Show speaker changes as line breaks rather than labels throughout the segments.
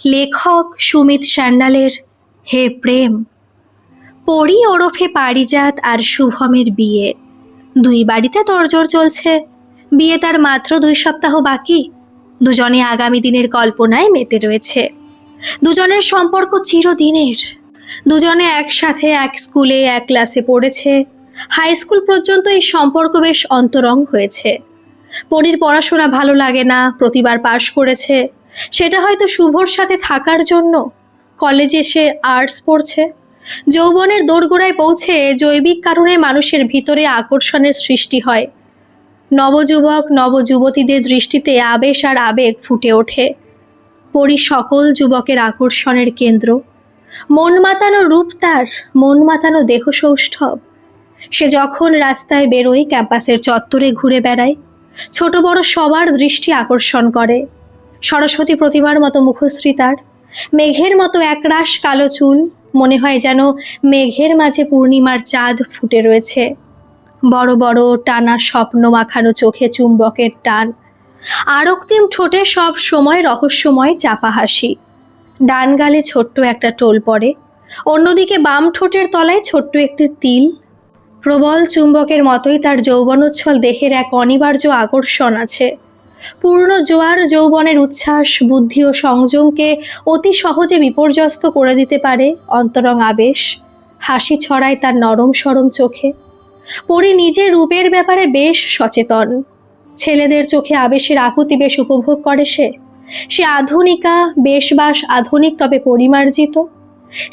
লেখক সুমিত সান্যালের হে প্রেম। পরি ওরফে পারিজাত আর শুভমের বিয়ে। দুই বাড়িতে তোড়জোড় চলছে। বিয়ে তার মাত্র 2 সপ্তাহ বাকি। দুজনে আগামী দিনের কল্পনায় মেতে রয়েছে। দুজনের সম্পর্ক চিরদিনের। দুজনে একসাথে এক স্কুলে এক ক্লাসে পড়েছে। হাই স্কুল পর্যন্ত এই সম্পর্ক বেশ অন্তরঙ্গ হয়েছে। পরীর পড়াশোনা ভালো লাগে না, প্রতিবার পাশ করেছে। সেটা হয়তো শুভর সাথে থাকার জন্য। কলেজে সে আর্টস পড়ছে। যৌবনের দোরগোড়ায় পৌঁছে জৈবিক কারণে মানুষের ভিতরে আকর্ষণের সৃষ্টি হয়। নবযুবক নবযুবতীদের দৃষ্টিতে আবেশ আর আবেগ ফুটে ওঠে। পরী সকল যুবকের আকর্ষণের কেন্দ্র। মন মাতানো রূপ তার, মন মাতানো দেহ সৌষ্ঠব। সে যখন রাস্তায় বেরোয়, ক্যাম্পাসের চত্বরে ঘুরে বেড়ায়, ছোট বড় সবার দৃষ্টি আকর্ষণ করে। সরস্বতী প্রতিমার মতো মুখশ্রী তার, মেঘের মতো একরাশ কালো চুল, মনে হয় যেন মেঘের মাঝে পূর্ণিমার চাঁদ ফুটে রয়েছে। বড় বড় টানা স্বপ্ন মাখানো চোখে চুম্বকের টান, আরক্তিম ঠোঁটে সব সময় রহস্যময় চাপা হাসি। ডান গালে ছোট্ট একটা টোল পড়ে, অন্যদিকে বাম ঠোঁটের তলায় ছোট্ট একটি তিল। প্রবল চুম্বকের মতোই তার যৌবনোচ্ছল দেহের এক অনিবার্য আকর্ষণ আছে। পূর্ণ জোয়ার যৌবনের উচ্ছ্বাস, বুদ্ধি ও সংযমকে অতি সহজে বিপর্যস্ত করে দিতে পারে অন্তরং আবেশ। হাসি ছড়ায় তার নরম সরম চোখে। পরি নিজের রূপের ব্যাপারে বেশ সচেতন। ছেলেদের চোখে আবেশের আকুতি বেশ উপভোগ করে সে। সে আধুনিকা, বেশবাস আধুনিক, তবে পরিমার্জিত।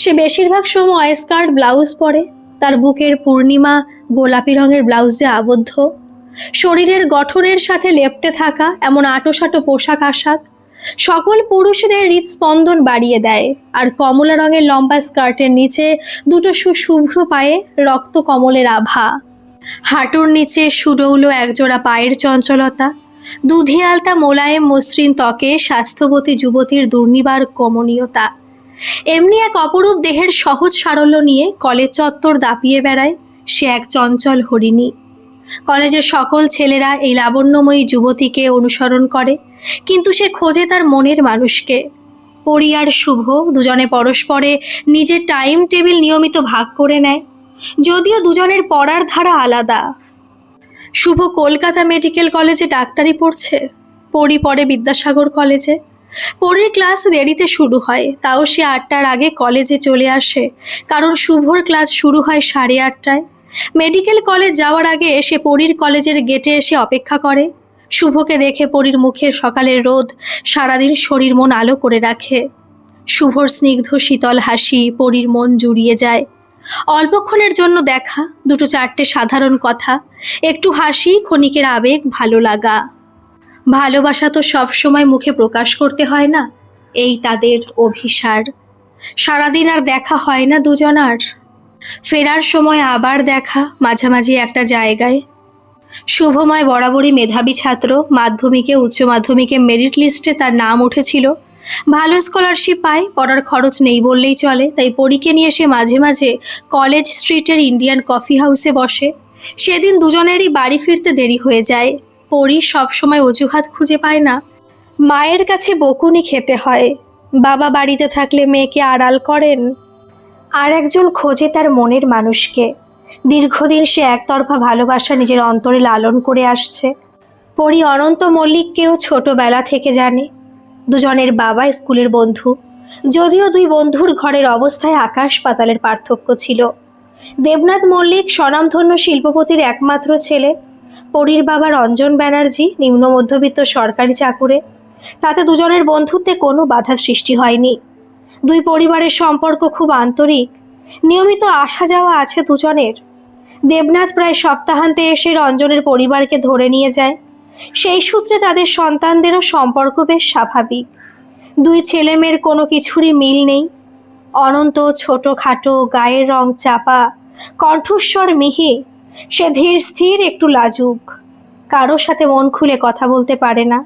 সে বেশিরভাগ সময় স্কার্ট ব্লাউজ পরে। তার বুকের পূর্ণিমা গোলাপি রঙের ব্লাউজে আবদ্ধ। শরীরের গঠনের সাথে লেপ্টে থাকা এমন আঁটোসাঁটো পোশাক আশাক সকল পুরুষদের হৃদস্পন্দন বাড়িয়ে দেয়। আর কমলা রঙের লম্বা স্কার্টের নিচে দুটো সুশুভ্র পায়ে রক্ত কমলের আভা। হাঁটুর নিচে সুডৌল একজোড়া পায়ের চঞ্চলতা। দুধে আলতা মোলায়েম মসৃণ ত্বকে স্বাস্থ্যবতী যুবতীর দুর্নিবার কমনীয়তা। এমনি এক অপরূপ দেহের সহজ সারল্য নিয়ে কলেজ চত্বর দাপিয়ে বেড়ায় সে এক চঞ্চল হরিণী। কলেজের সকল ছেলেরা এই লাবণ্যময়ী যুবতীকে অনুসরণ করে, কিন্তু সে খোঁজে তার মনের মানুষকে। পরি আর শুভ দুজনে পরস্পরে নিজের টাইম টেবিল নিয়মিত ভাগ করে নেয়, যদিও দুজনের পড়ার ধারা আলাদা। শুভ কলকাতা মেডিকেল কলেজে ডাক্তারি পড়ছে, পরি পড়ে বিদ্যাসাগর কলেজে। পরির ক্লাস দেরিতে শুরু হয়, তাও সে 8টার আগে কলেজে চলে আসে, কারণ শুভর ক্লাস শুরু হয় 8:30টায়। মেডিকেল কলেজ যাওয়ার আগে সে পরির কলেজের গেটে এসে অপেক্ষা করে। শুভকে দেখে পরির মুখের সকালের রোদ সারাদিন শরীর মন আলো করে রাখে। শুভর স্নিগ্ধ শীতল হাসি পরির মন জুড়িয়ে যায়। অল্পক্ষণের জন্য দেখা, দুটো চারটে সাধারণ কথা, একটু হাসি, ক্ষণিকের আবেগ, ভালো লাগা। ভালোবাসা তো সবসময় মুখে প্রকাশ করতে হয় না, এই তাদের অভিসার। সারাদিন আর দেখা হয় না দুজনার। ফেরার সময় আবার দেখা, মাঝামাঝি একটা জায়গায়। শুভময় বরাবরই মেধাবী ছাত্র। মাধ্যমিকে উচ্চ মাধ্যমিকে মেরিট লিস্টে তার নাম উঠেছিল। ভালো স্কলারশিপ পায়, পড়ার খরচ নেই বললেই চলে। তাই পরীকে নিয়ে সে মাঝে মাঝে কলেজ স্ট্রিটের ইন্ডিয়ান কফি হাউসে বসে। সেদিন দুজনেরই বাড়ি ফিরতে দেরি হয়ে যায়। পরি সবসময় অজুহাত খুঁজে পায় না। মায়ের কাছে বকুনি খেতে হয়, বাবা বাড়িতে থাকলে মেয়েকে আড়াল করেন। আর একজন খোঁজে তার মনের মানুষকে। দীর্ঘদিন সে একতরফা ভালোবাসা নিজের অন্তরে লালন করে আসছে। পরি অনন্ত মল্লিককেও ছোটবেলা থেকে জানে। দুজনের বাবা স্কুলের বন্ধু, যদিও দুই বন্ধুর ঘরের অবস্থায় আকাশ পাতালের পার্থক্য ছিল। দেবনাথ মল্লিক স্বনামধন্য শিল্পপতির একমাত্র ছেলে। পরির বাবা রঞ্জন ব্যানার্জি নিম্ন মধ্যবিত্ত সরকারি চাকুরে। তাতে দুজনের বন্ধুত্বে কোনো বাধা সৃষ্টি হয়নি। দুই পরিবারের সম্পর্ক খুব আন্তরিক। নিয়মিত আসা যাওয়া আছে দুজনের। দেবনাথ প্রায় সপ্তাহান্তে এসে রঞ্জনের পরিবারকে ধরে নিয়ে যায়। সেই সূত্রে তাদের সন্তানদেরও সম্পর্ক বেশ স্বাভাবিক। দুই ছেলেমেয়ের কোনো কিছুরই মিল নেই। অনন্ত ছোটোখাটো, গায়ের রং চাপা, কণ্ঠস্বর মিহি। সে ধীর স্থির, একটু লাজুক, কারো সাথে মন খুলে কথা বলতে পারে না।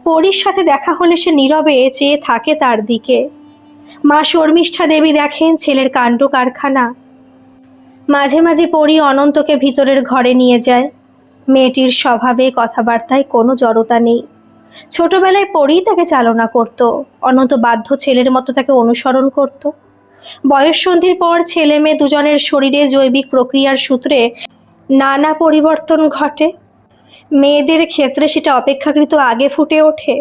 পরির সাথে দেখা হলে সে নীরবে চেয়ে থাকে তার দিকে। মা শর্মিষ্ঠা দেবী দেখেন ছেলের কাণ্ড কারখানা। মাঝে মাঝে পরি অনন্তকে ভিতরের ঘরে নিয়ে যায়। মেয়েটির স্বভাবে কথাবার্তায় কোনো জড়তা নেই। ছোটবেলায় পড়ি তাকে চালনা করত, অনন্ত বাধ্য ছেলের মতো তাকে অনুসরণ করত। বয়ঃসন্ধির পর ছেলে মেয়ে দুজনের শরীরে জৈবিক প্রক্রিয়ার সূত্রে নানা পরিবর্তন ঘটে। মেয়েদের ক্ষেত্রে সেটা অপেক্ষাকৃত আগে ফুটে ওঠে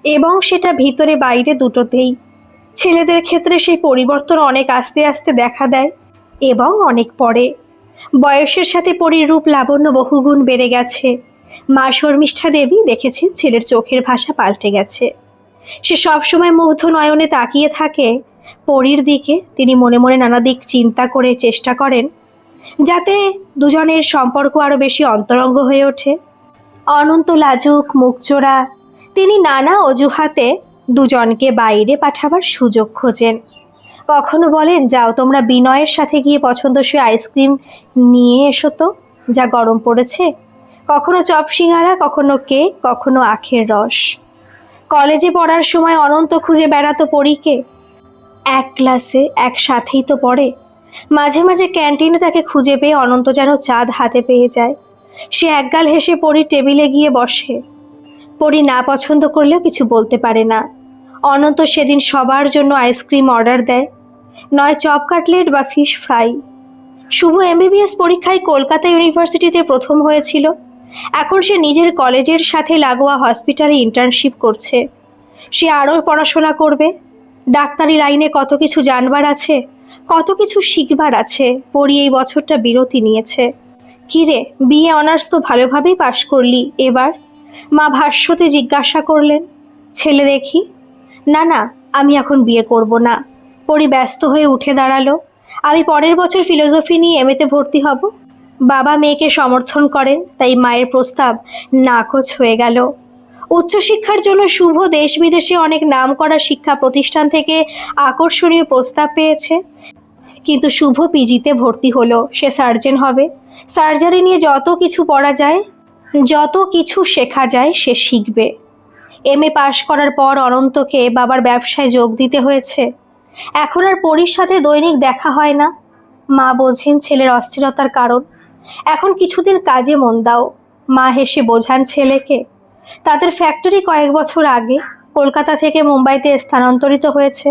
এবং সেটা ভিতরে বাইরে দুটোতেই। ছেলেদের ক্ষেত্রে সেই পরিবর্তন অনেক আস্তে আস্তে দেখা দেয় এবং অনেক পরে। বয়সের সাথে পরীর রূপ লাবণ্য বহুগুণ বেড়ে গেছে। মা শর্মিষ্ঠা দেবী দেখেছেন ছেলের চোখের ভাষা পাল্টে গেছে। সে সবসময় মুগ্ধ নয়নে তাকিয়ে থাকে পরীর দিকে। তিনি মনে মনে নানা দিক চিন্তা করে চেষ্টা করেন যাতে দুজনের সম্পর্ক আরও বেশি অন্তরঙ্গ হয়ে ওঠে। অনন্ত লাজুক, মুখচোরা। তিনি নানা অজুহাতে দুজনকে বাইরে পাঠাবার সুযোগ খোঁজেন। কখনো বলেন, যাও তোমরা বিনয়ের সাথে গিয়ে পছন্দসই আইসক্রিম নিয়ে এসো তো, যা গরম পড়েছে। কখনো চপ সিঙ্গারা, কখনো কেক, কখনো আখের রস। কলেজে পড়ার সময় অনন্ত খুঁজে বেড়াতো পরীকে। এক ক্লাসে একসাথেই তো পড়ে। মাঝে মাঝে ক্যান্টিনে তাকে খুঁজে পেয়ে অনন্ত যেন চাঁদ হাতে পেয়ে যায়। সে একগাল হেসে পরীর টেবিলে গিয়ে বসে। পরী না পছন্দ করলেও কিছু বলতে পারে না। অনন্ত সেদিন সবার জন্য আইসক্রিম অর্ডার দেয়, নয় চপ কাটলেট বা ফিশ ফ্রাই। শুভ এমবিবিএস পরীক্ষায় কলকাতা ইউনিভার্সিটিতে প্রথম হয়েছিল। এখন সে নিজের কলেজের সাথে লাগোয়া হসপিটালে ইন্টার্নশিপ করছে। সে আরও পড়াশোনা করবে। ডাক্তারি লাইনে কত কিছু জানবার আছে, কত কিছু শিখবার আছে। পরী এই বছরটা বিরতি নিয়েছে। কিরে, বিএ অনার্স তো ভালোভাবেই পাশ করলি এবার? মা ভাষ্যতে জিজ্ঞাসা করলেন। ছেলে দেখি। না না, আমি এখন বিয়ে করব না। পরী ব্যস্ত হয়ে উঠে দাঁড়ালো। আমি পরের বছর ফিলোসফি নিয়ে এমএতে ভর্তি হব। বাবা মেয়েকে সমর্থন করেন, তাই মায়ের প্রস্তাব নাকচ হয়ে গেল। উচ্চশিক্ষার জন্য শুভ দেশ বিদেশে অনেক নামকরা শিক্ষা প্রতিষ্ঠান থেকে আকর্ষণীয় প্রস্তাব পেয়েছে, কিন্তু শুভ পিজিতে ভর্তি হলো। সে সার্জন হবে। সার্জারি নিয়ে যত কিছু পড়া যায়, যত কিছু শেখা যায় সে শিখবে। এমএ পাশ করার পর অনন্তকে বাবার ব্যবসায় যোগ দিতে হয়েছে। এখন আর পরীর সাথে দৈনিক দেখা হয় না। মা বোঝেন ছেলের অস্থিরতার কারণ। এখন কিছুদিন কাজে মন দাও। মা হেসে বোঝান ছেলেকে। তাদের ফ্যাক্টরি কয়েক বছর আগে কলকাতা থেকে মুম্বাইতে স্থানান্তরিত হয়েছে।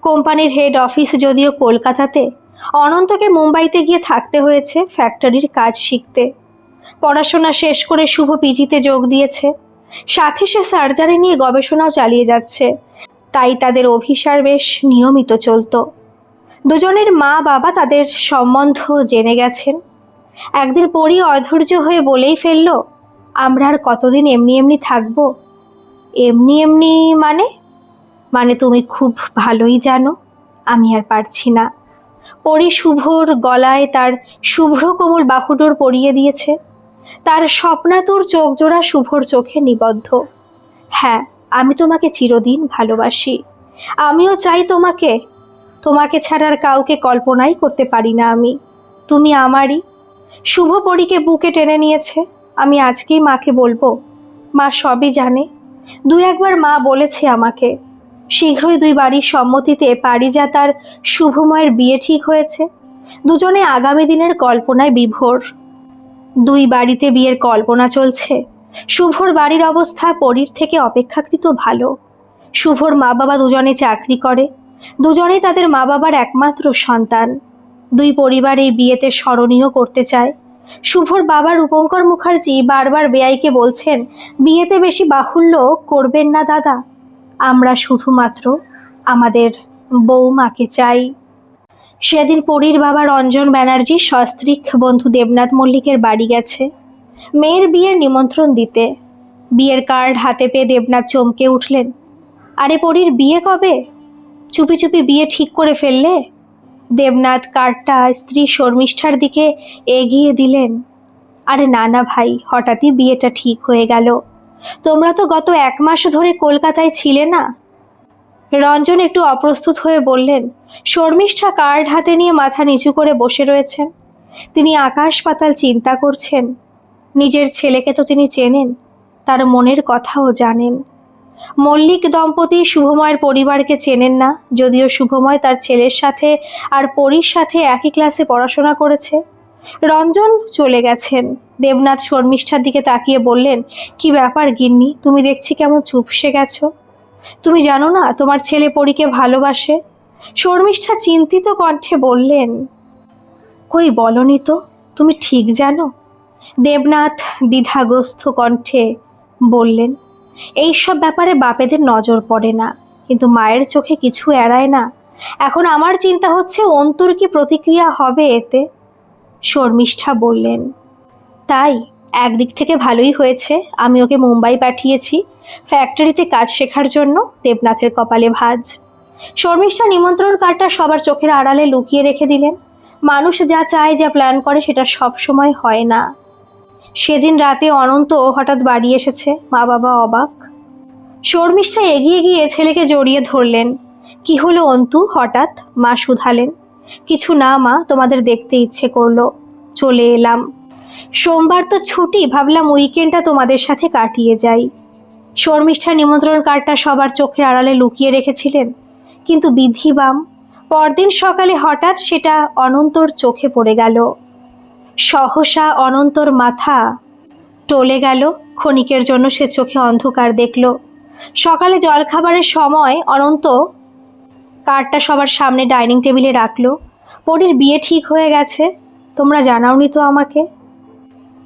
কোম্পানির হেড অফিস যদিও কলকাতাতে, অনন্তকে মুম্বাইতে গিয়ে থাকতে হয়েছে ফ্যাক্টরির কাজ শিখতে। পড়াশোনা শেষ করে শুভ পিজিতে যোগ দিয়েছে। সাথে সে সার্জারি নিয়ে গবেষণাও চালিয়ে যাচ্ছে। তাই তাদের অভিসার বেশ নিয়মিত চলত। দুজনের মা বাবা তাদের সম্বন্ধ জেনে গেছেন। একদিন পরী অধৈর্য হয়ে বলেই ফেলল, আমরা আর কতদিন এমনি এমনি থাকবো? এমনি এমনি মানে? মানে তুমি খুব ভালোই জানো আমি আর পারছি না। পরী শুভর গলায় তার শুভ্র কোমল বাহুডোর পরিয়ে দিয়েছে। তার স্বপ্নাতুর চোখ জোড়া শুভর চোখে নিবদ্ধ। হ্যাঁ, আমি তোমাকে চিরদিন ভালোবাসি। আমিও চাই তোমাকে। তোমাকে ছাড়া আর কাউকে কল্পনাই করতে পারি না আমি। তুমি আমারই। শুভ পরীকে বুকে টেনে নিয়েছে। আমি আজকেই মাকে বলবো। মা সবই জানে। দু একবার মা বলেছে আমাকে। শীঘ্রই দুই বাড়ির সম্মতিতে পারিজাত আর শুভময়ের বিয়ে ঠিক হয়েছে। দুজনে আগামী দিনের কল্পনায় বিভোর। দুই বাড়িতে বিয়ের কল্পনা চলছে। শুভর বাড়ির অবস্থা পরীর থেকে অপেক্ষাকৃত ভালো। শুভর মা বাবা দুজনে চাকরি করে। দুজনেই তাদের মা বাবার একমাত্র সন্তান। দুই পরিবার এই বিয়েতে স্মরণীয় করতে চায়। শুভর বাবা রূপঙ্কর মুখার্জি বারবার বেয়াইকে বলছেন, বিয়েতে বেশি বাহুল্য করবেন না দাদা। আমরা শুধুমাত্র আমাদের বৌমাকে চাই। সেদিন পরীর বাবা রঞ্জন ব্যানার্জি সস্ত্রীক বন্ধু দেবনাথ মল্লিকের বাড়ি গেছে মেয়ের বিয়ের নিমন্ত্রণ দিতে। বিয়ের কার্ড হাতে পেয়ে দেবনাথ চমকে উঠলেন। আরে পরীর বিয়ে কবে? চুপি চুপি বিয়ে ঠিক করে ফেললে? দেবনাথ কার্ডটা স্ত্রী শর্মিষ্ঠার দিকে এগিয়ে দিলেন। আরে না না ভাই, হঠাৎই বিয়েটা ঠিক হয়ে গেল। তোমরা তো গত 1 মাস ধরে কলকাতায় ছিলে না। রঞ্জন একটু অপ্রস্তুত হয়ে বললেন। শর্মিষ্ঠা কার্ড হাতে নিয়ে মাথা নিচু করে বসে রয়েছেন। তিনি আকাশ পাতাল চিন্তা করছেন। নিজের ছেলেকে তো তিনি চেনেন, তার মনের কথাও জানেন। মল্লিক দম্পতি শুভময়ের পরিবারকে চেনেন না, যদিও শুভময় তার ছেলের সাথে আর পরীর সাথে একই ক্লাসে পড়াশোনা করেছে। রঞ্জন চলে গেছেন। দেবনাথ শর্মিষ্ঠার দিকে তাকিয়ে বললেন, কি ব্যাপার গিন্নি, তুমি দেখছি কেমন চুপসে গেছো? তুমি জানো না তোমার ছেলে পরীকে ভালোবাসে? শর্মিষ্ঠা চিন্তিত কণ্ঠে বললেন, কই বলনি তো, তুমি ঠিক জানো? দেবনাথ দ্বিধাগ্রস্ত কণ্ঠে বললেন, এইসব ব্যাপারে বাপেদের নজর পড়ে না, কিন্তু মায়ের চোখে কিছু এড়ায় না। এখন আমার চিন্তা হচ্ছে অন্তুর কি প্রতিক্রিয়া হবে এতে। শর্মিষ্ঠা বললেন, তাই একদিক থেকে ভালোই হয়েছে আমি ওকে মুম্বাই পাঠিয়েছি ফ্যাক্টরিতে কাজ শেখার জন্য। দেবনাথের কপালে ভাঁজ। শর্মিষ্ঠা নিমন্ত্রণ কার্ডটা সবার চোখের আড়ালে লুকিয়ে রেখে দিলেন। মানুষ যা চায়, যা প্ল্যান করে, সেটা সব সময় হয় না। সেদিন রাতে অনন্ত হঠাৎ বাড়ি এসেছে, মা বাবা অবাক। শর্মিষ্ঠা এগিয়ে গিয়ে ছেলেকে জড়িয়ে ধরলেন। কি হলো অন্তু হঠাৎ? মা শুধালেন। কিছু না মা, তোমাদের দেখতে ইচ্ছে করলো, চলে এলাম। সোমবার তো ছুটি, ভাবলাম উইকেন্ডটা তোমাদের সাথে কাটিয়ে যাই। শর্মিষ্ঠা নিমন্ত্রণ কার্ডটা সবার চোখের আড়ালে লুকিয়ে রেখেছিলেন, কিন্তু বিধিবাম পরদিন সকালে হঠাৎ সেটা অনন্তর চোখে পড়ে গেল। সহসা অনন্তর মাথা টলে গেল। ক্ষণিকের জন্য সে চোখে অন্ধকার দেখল। সকালে জলখাবারের সময় অনন্ত কার্ডটা সবার সামনে ডাইনিং টেবিলে রাখলো। পরীর বিয়ে ঠিক হয়ে গেছে, তোমরা জানাওনি তো আমাকে।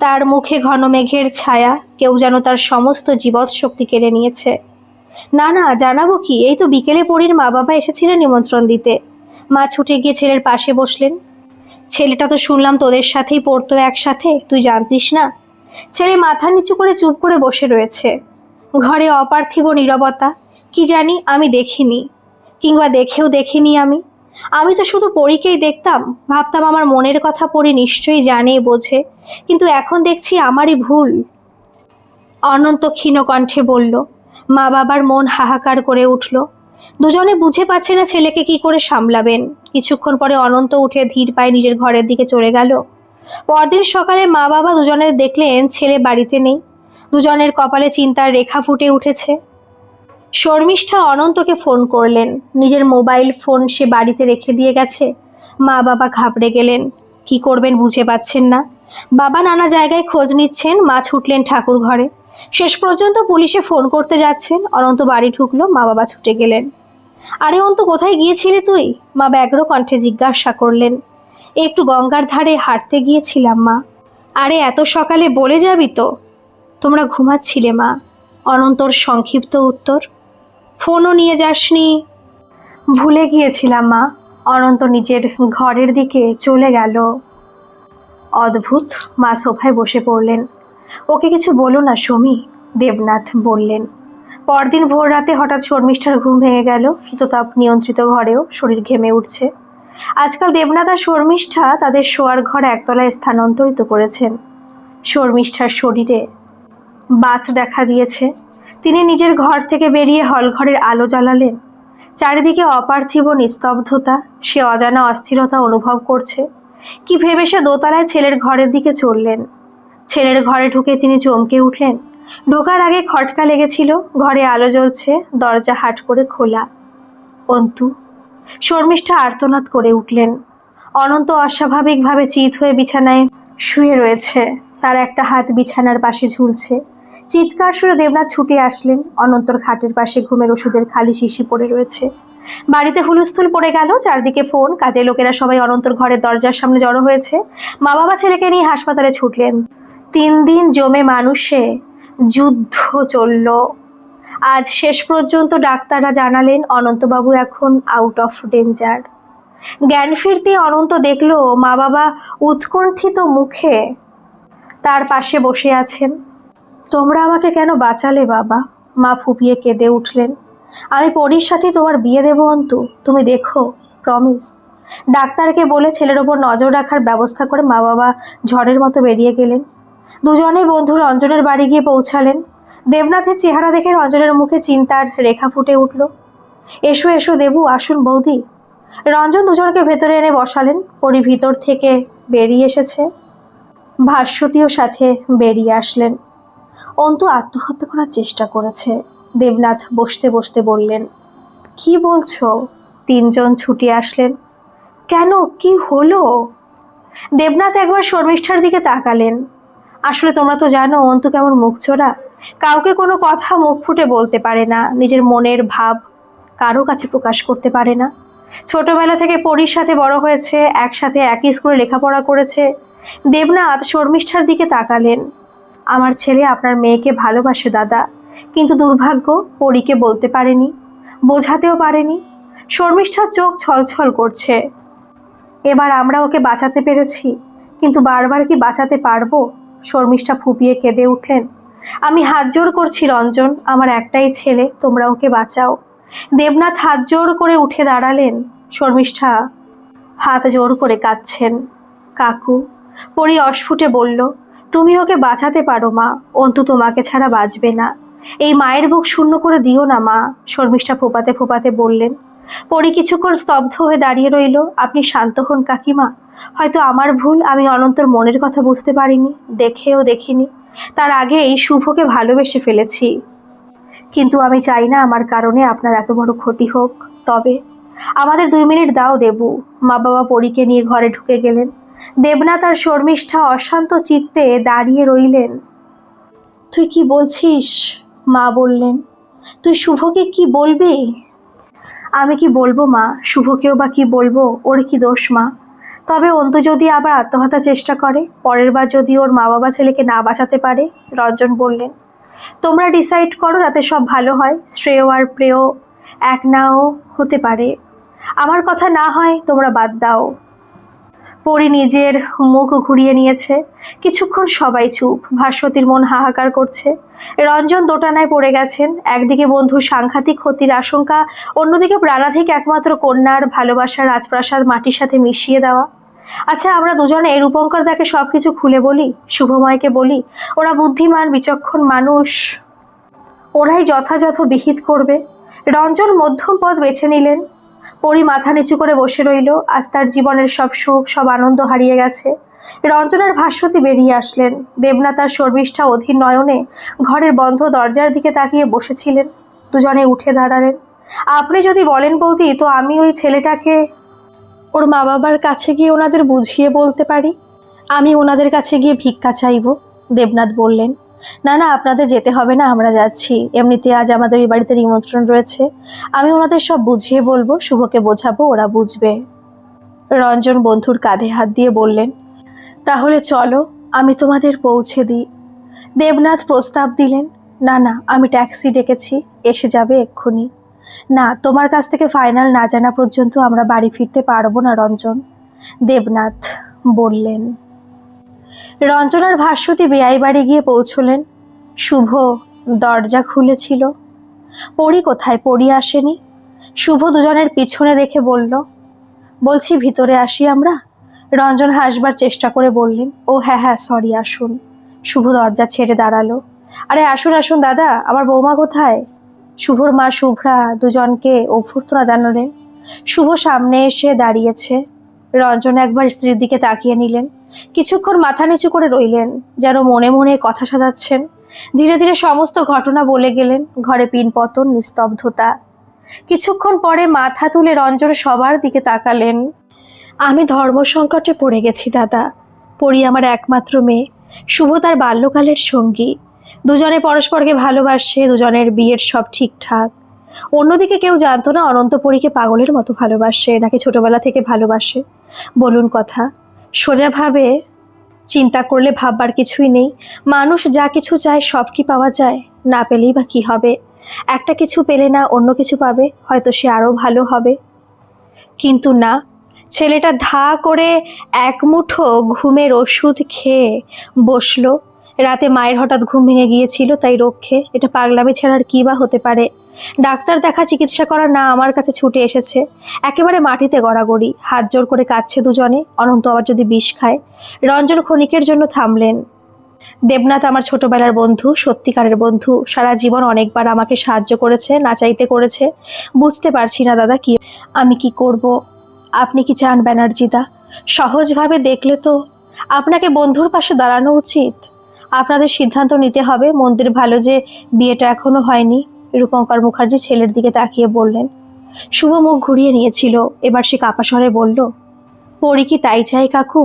তার মুখে ঘন মেঘের ছায়া, কেউ যেন তার সমস্ত জীবৎ শক্তি কেড়ে নিয়েছে। না না, জানাবো কি, এই তো বিকেলে পরীর মা বাবা এসেছিলেন নিমন্ত্রণ দিতে। মা ছুটে গিয়ে ছেলের পাশে বসলেন। ছেলেটা তো শুনলাম তোদের সাথেই পড়তো একসাথে, তুই জানতিস না? ছেলে মাথা নিচু করে চুপ করে বসে রয়েছে। ঘরে অপার্থিব নীরবতা। কি জানি, আমি দেখিনি, কিংবা দেখেও দেখিনি আমি তো শুধু পরীকেই দেখতাম, ভাবতাম আমার মনের কথা পরী নিশ্চয়ই জানে, বোঝে, কিন্তু এখন দেখছি আমারই ভুল। অনন্ত ক্ষীণ কণ্ঠে বলল। মা বাবার মন হাহাকার করে উঠল। দুজনে বুঝে পাচ্ছে না ছেলেকে কি করে সামলাবেন। কিছুক্ষণ পরে অনন্ত উঠে ধীর পায়ে নিজের ঘরের দিকে চলে গেল। পরদিন সকালে মা বাবা দুজনের দেখলেন ছেলে বাড়িতে নেই। দুজনের কপালে চিন্তার রেখা ফুটে উঠেছে। শর্মিষ্ঠা অনন্তকে ফোন করলেন। নিজের মোবাইল ফোন সে বাড়িতে রেখে দিয়ে গেছে। মা বাবা ঘাবড়ে গেলেন, কি করবেন বুঝে পাচ্ছেন না। বাবা নানা জায়গায় খোঁজ নিচ্ছেন, মা ছুটলেন ঠাকুর ঘরে। শেষ পর্যন্ত পুলিশে ফোন করতে যাচ্ছেন। অনন্ত বাড়ি ঢুকলো, মা বাবা ছুটে গেলেন। আরে অন্তু, কোথায় গিয়েছিলি তুই? মা ব্যগ্র কণ্ঠে জিজ্ঞাসা করলেন। একটু গঙ্গার ধারে হাঁটতে গিয়েছিলাম মা। আরে এত সকালে বলে যাবি তো? তোমরা ঘুমাচ্ছিলে মা। অনন্তর সংক্ষিপ্ত উত্তর। ফোনও নিয়ে যাসনি? ভুলে গিয়েছিলাম মা। অনন্ত নিজের ঘরের দিকে চলে গেল। অদ্ভুত। মা সোফায় বসে পড়লেন। ওকে কিছু বলো না সমী, দেবনাথ বললেন। পরদিন ভোর রাতে হঠাৎ শর্মিষ্ঠার ঘুম ভেঙে গেল। শীততাপ নিয়ন্ত্রিত ঘরেও শরীর ঘেমে উঠছে। আজকাল দেবনাথ আর শর্মিষ্ঠা তাদের শোয়ার ঘর একতলায় স্থানান্তরিত করেছেন। শর্মিষ্ঠার শরীরে বাত দেখা দিয়েছে। তিনি নিজের ঘর থেকে বেরিয়ে হলঘরের আলো জ্বালালেন। চারিদিকে অপার্থিব নিস্তব্ধতা। সে অজানা অস্থিরতা অনুভব করছে। কি ভেবে সে দোতলায় ছেলের ঘরের দিকে চললেন। ছেলের ঘরে ঢুকে তিনি চমকে উঠলেন। ঢোকার আগে খটকা লেগেছিল। ঘরে আলো জ্বলছে, দরজা হাট করে খোলা। অন্তু। শর্মিষ্ঠা আর্তনাদ করে উঠলেন। অনন্ত অস্বাভাবিকভাবে চিত হয়ে বিছানায় শুয়ে রয়েছে। তার একটা হাত বিছানার পাশে ঝুলছে। চিৎকার শুনে দেবনাথ ছুটে আসলেন। অনন্তর খাটের পাশে ঘুমের ওষুধের খালি শিশি পড়ে রয়েছে। বাড়িতে হুলস্থুল পড়ে গেল। চারদিকে ফোন, কাজে লোকেরা সবাই অনন্তর ঘরের দরজার সামনে জড়ো হয়েছে। মা বাবা ছেলেকে নিয়ে হাসপাতালে ছুটলেন। 3 দিন জমে মানুষে যুদ্ধ চলল। আজ শেষ পর্যন্ত ডাক্তাররা জানালেন অনন্তবাবু এখন আউট অফ ডেঞ্জার। জ্ঞান ফিরতে অনন্ত দেখল মা বাবা উৎকণ্ঠিত মুখে তার পাশে বসে আছেন। তোমরা আমাকে কেন বাঁচালে বাবা? মা ফুপিয়ে কেঁদে উঠলেন। আমি পরীর সাথে তোমার বিয়ে দেব অন্তু, তুমি দেখো, প্রমিস। ডাক্তারকে বলে ছেলের ওপর নজর রাখার ব্যবস্থা করে মা বাবা ঝড়ের মতো বেরিয়ে গেলেন। দুজনেই বন্ধু রঞ্জনের বাড়ি গিয়ে পৌঁছালেন। দেবনাথের চেহারা দেখে রঞ্জনের মুখে চিন্তার রেখা ফুটে উঠল। এসো এসো দেবু, আসুন বৌদি। রঞ্জন দুজনকে ভেতরে এনে বসালেন। পরি ভিতর থেকে বেরিয়ে এসেছে। ভাস্বতীও সাথে বেরিয়ে আসলেন। অন্তু আত্মহত্যা করার চেষ্টা করেছে, দেবনাথ বসতে বসতে বললেন। কি বলছো? 3 জন ছুটে আসলেন। কেন, কি হলো? দেবনাথ একবার শর্মিষ্ঠার দিকে তাকালেন। আসলে তোমরা তো জানো অন্তু কেমন মুখচোরা, কাউকে কোনো কথা মুখ ফুটে বলতে পারে না, নিজের মনের ভাব কারো কাছে প্রকাশ করতে পারে না। ছোটবেলা থেকে পরীর সাথে বড় হয়েছে, একসাথে একই স্কুলে লেখাপড়া করেছে। দেবনাথ শর্মিষ্ঠার দিকে তাকালেন। আমার ছেলে আপনার মেয়েকে ভালোবাসে দাদা, কিন্তু দুর্ভাগ্য পরীকে বলতে পারেনি, বোঝাতেও পারেনি। শর্মিষ্ঠার চোখ ছলছল করছে। এবার আমরা ওকে বাঁচাতে পেরেছি, কিন্তু বারবার কি বাঁচাতে পারবো? শর্মিষ্ঠা ফুপিয়ে কেঁদে উঠলেন। আমি হাত জোড় করছি রঞ্জন, আমার একটাই ছেলে, তোমরা ওকে বাঁচাও। দেবনাথ হাত জোড় করে উঠে দাঁড়ালেন। শর্মিষ্ঠা হাত জোর করে কাঁদছেন। কাকু, পরি অস্ফুটে বলল, তুমি ওকে বাঁচাতে পারো মা, অন্তু তোমাকে ছাড়া বাঁচবে না। এই মায়ের বুক শূন্য করে দিও না মা। শর্মিষ্ঠা ফোপাতে ফোপাতে বললেন। পরি কিছুক্ষণ স্তব্ধ হয়ে দাঁড়িয়ে রইল। আপনি শান্ত হন কাকিমা, হয়তো আমার ভুল, আমি অনন্তর মনের কথা বুঝতে পারিনি, দেখেও দেখিনি। তার আগেই শুভকে ভালোবেসে ফেলেছি, কিন্তু আমি চাই না আমার কারণে আপনার এত বড় ক্ষতি হোক। তবে আমাদের 2 মিনিট দাও দেবু। মা বাবা পরীকে নিয়ে ঘরে ঢুকে গেলেন। দেবনাথ আর শর্মিষ্ঠা অশান্ত চিত্তে দাঁড়িয়ে রইলেন। তুই কি বলছিস? মা বললেন। তুই শুভকে কি বলবি? আমি কি বলবো মা, শুভকেও বা কি বলবো, ওর কি দোষ মা? তবে অন্তু যদি আবার আত্মহত্যার চেষ্টা করে, পরের বার যদি ওর মা বাবা ছেলেকে না বাঁচাতে পারে? রঞ্জন বললেন। তোমরা ডিসাইড করো, তাতে সব ভালো হয়। শ্রেয় আর প্রেয় এক নাও হতে পারে। আমার কথা না হয় তোমরা বাদ দাও। পরি নিজের মুখ ঘুরিয়ে নিয়েছে। কিছুক্ষণ সবাই চুপ। ভাস্বতীর মন হাহাকার করছে। রঞ্জন দোটানায় পড়ে গেছেন। একদিকে বন্ধুর সাংঘাতিক ক্ষতির আশঙ্কা, অন্যদিকে প্রাণাধিক একমাত্র কন্যার ভালোবাসার রাজপ্রাসাদ মাটির সাথে মিশিয়ে দেওয়া। আচ্ছা, আমরা দুজনে রূপঙ্কর দাকে সব কিছু খুলে বলি, শুভময়কে বলি। ওরা বুদ্ধিমান বিচক্ষণ মানুষ, ওরাই যথাযথ বিহিত করবে। রঞ্জন মধ্যম পথ বেছে নিলেন। পরি মাথা নিচু করে বসে রইল। আজ তার জীবনের সব সুখ, সব আনন্দ হারিয়ে গেছে। রঞ্জন আর ভাস্বতী বেরিয়ে আসলেন। দেবনাথ আর শর্মিষ্ঠা অধীর নয়নে ঘরের বন্ধ দরজার দিকে তাকিয়ে বসেছিলেন। দুজনে উঠে দাঁড়ালেন। আপনি যদি বলেন বৌদি, তো আমি ওই ছেলেটাকে ওর মা বাবার কাছে গিয়ে ওনাদের বুঝিয়ে বলতে পারি। আমি ওনাদের কাছে গিয়ে ভিক্ষা চাইব। দেবনাথ বললেন। না না, আপনাদের যেতে হবে না, আমরা যাচ্ছি। এমনিতে আজ আমাদের এই বাড়িতে নিমন্ত্রণ রয়েছে। আমি ওনাদের সব বুঝিয়ে বলবো, শুভকে বোঝাবো, ওরা বুঝবে। রঞ্জন বন্ধুর কাঁধে হাত দিয়ে বললেন, তাহলে চলো, আমি তোমাদের পৌঁছে দিই। দেবনাথ প্রস্তাব দিলেন। না না, আমি ট্যাক্সি ডেকেছি, এসে যাবে এক্ষুনি। না, তোমার কাছ থেকে ফাইনাল না জানা পর্যন্ত আমরা বাড়ি ফিরতে পারবো না রঞ্জন, দেবনাথ বললেন। রঞ্জন আর ভাস্বতী বেয়াই বাড়ি গিয়ে পৌঁছলেন। শুভ দরজা খুলেছিল। পরি কোথায়? পরি আসেনি। শুভ দুজনের পিছনে দেখে বলল, বলছি ভিতরে আসি আমরা। রঞ্জন হাসবার চেষ্টা করে বললেন, ও হ্যাঁ হ্যাঁ, সরি, আসুন। শুভ দরজা ছেড়ে দাঁড়ালো। আরে আসুন আসুন দাদা, আমার বৌমা কোথায়? শুভর মা শুভ্রা দুজনকে অভ্যর্থনা জানালেন। শুভ সামনে এসে দাঁড়িয়েছে। রঞ্জন একবার স্ত্রীর দিকে তাকিয়ে নিলেন। কিছুক্ষণ মাথা নিচু করে রইলেন, যেন মনে মনে কথা সাজাচ্ছেন। ধীরে ধীরে সমস্ত ঘটনা বলে গেলেন। ঘরে পিনপতন, নিস্তব্ধতা। কিছুক্ষণ পরে মাথা তুলে রঞ্জন সবার দিকে তাকালেন। আমি ধর্ম সংকটে পড়ে গেছি দাদা। পরি আমার একমাত্র মেয়ে, শুভ তার বাল্যকালের সঙ্গী। দুজনে পরস্পরকে ভালোবাসে, দুজনের বিয়ের সব ঠিকঠাক। অন্যদিকে কেউ জানতো না অনন্তপরীকে পাগলের মতো ভালোবাসে, নাকি ছোটবেলা থেকে ভালোবাসে। বলুন কথা, সোজাভাবে চিন্তা করলে ভাববার কিছুই নেই। মানুষ যা কিছু চায় সব কি পাওয়া যায়? না পেলেই বা কি হবে? একটা কিছু পেলে না অন্য কিছু পাবে, হয়তো সে আরও ভালো হবে। কিন্তু না, ছেলেটা ধা করে এক মুঠো ঘুমের ওষুধ খেয়ে বসলো। রাতে মায়ের হঠাৎ ঘুম ভেঙে গিয়েছিল, তাই রক্ষে। এটা পাগলামি ছাড়া আর কী বা হতে পারে? ডাক্তার দেখা, চিকিৎসা করা না, আমার কাছে ছুটে এসেছে। একেবারে মাটিতে গড়াগড়ি, হাত জোর করে কাঁদছে দুজনে। অনন্ত আবার যদি বিষ খায়। রঞ্জন ক্ষণিকের জন্য থামলেন। দেবনাথ আমার ছোটবেলার বন্ধু, সত্যিকারের বন্ধু। সারা জীবন অনেকবার আমাকে সাহায্য করেছে, না চাইতে করেছে। বুঝতে পারছি না দাদা, কি আমি কি করব। আপনি কি চান ব্যানার্জিদা? সহজভাবে দেখলে তো আপনাকে বন্ধুর পাশে দাঁড়ানো উচিত। আপনাদের সিদ্ধান্ত নিতে হবে। মন্দির ভালো যে বিয়েটা এখনো হয়নি। রূপঙ্কর মুখার্জি ছেলের দিকে তাকিয়ে বললেন। শুভ মুখ ঘুরিয়ে নিয়েছিল। এবার সে কাপা স্বরে বলল, পরি কি তাই চাই কাকু?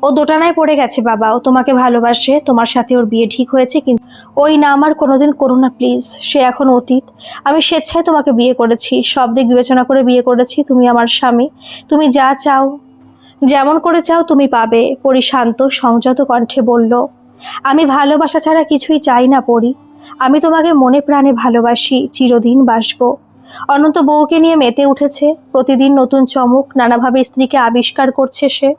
ও দোটানায় পড়ে গেছে বাবা, ও তোমাকে ভালোবাসে, তোমার সাথে ওর বিয়ে ঠিক হয়েছে, কিন্তু ওই না আমার কোনোদিন করো না প্লিজ, সে এখন অতীত। আমি স্বেচ্ছায় তোমাকে বিয়ে করেছি, সব দিক বিবেচনা করে বিয়ে করেছি, তুমি আমার স্বামী, তুমি যা চাও যেমন করে চাও তুমি পাবে। পরি শান্ত সংযত কণ্ঠে বলল, আমি ভালোবাসা ছাড়া কিছুই চাই না পরি, আমি তোমাকে মনে প্রাণে ভালোবাসি, চিরদিন বাসবো। অনন্ত বউকে নিয়ে মেতে উঠেছে, প্রতিদিন নতুন চমক, নানাভাবে স্ত্রীকে আবিষ্কার করছে সে।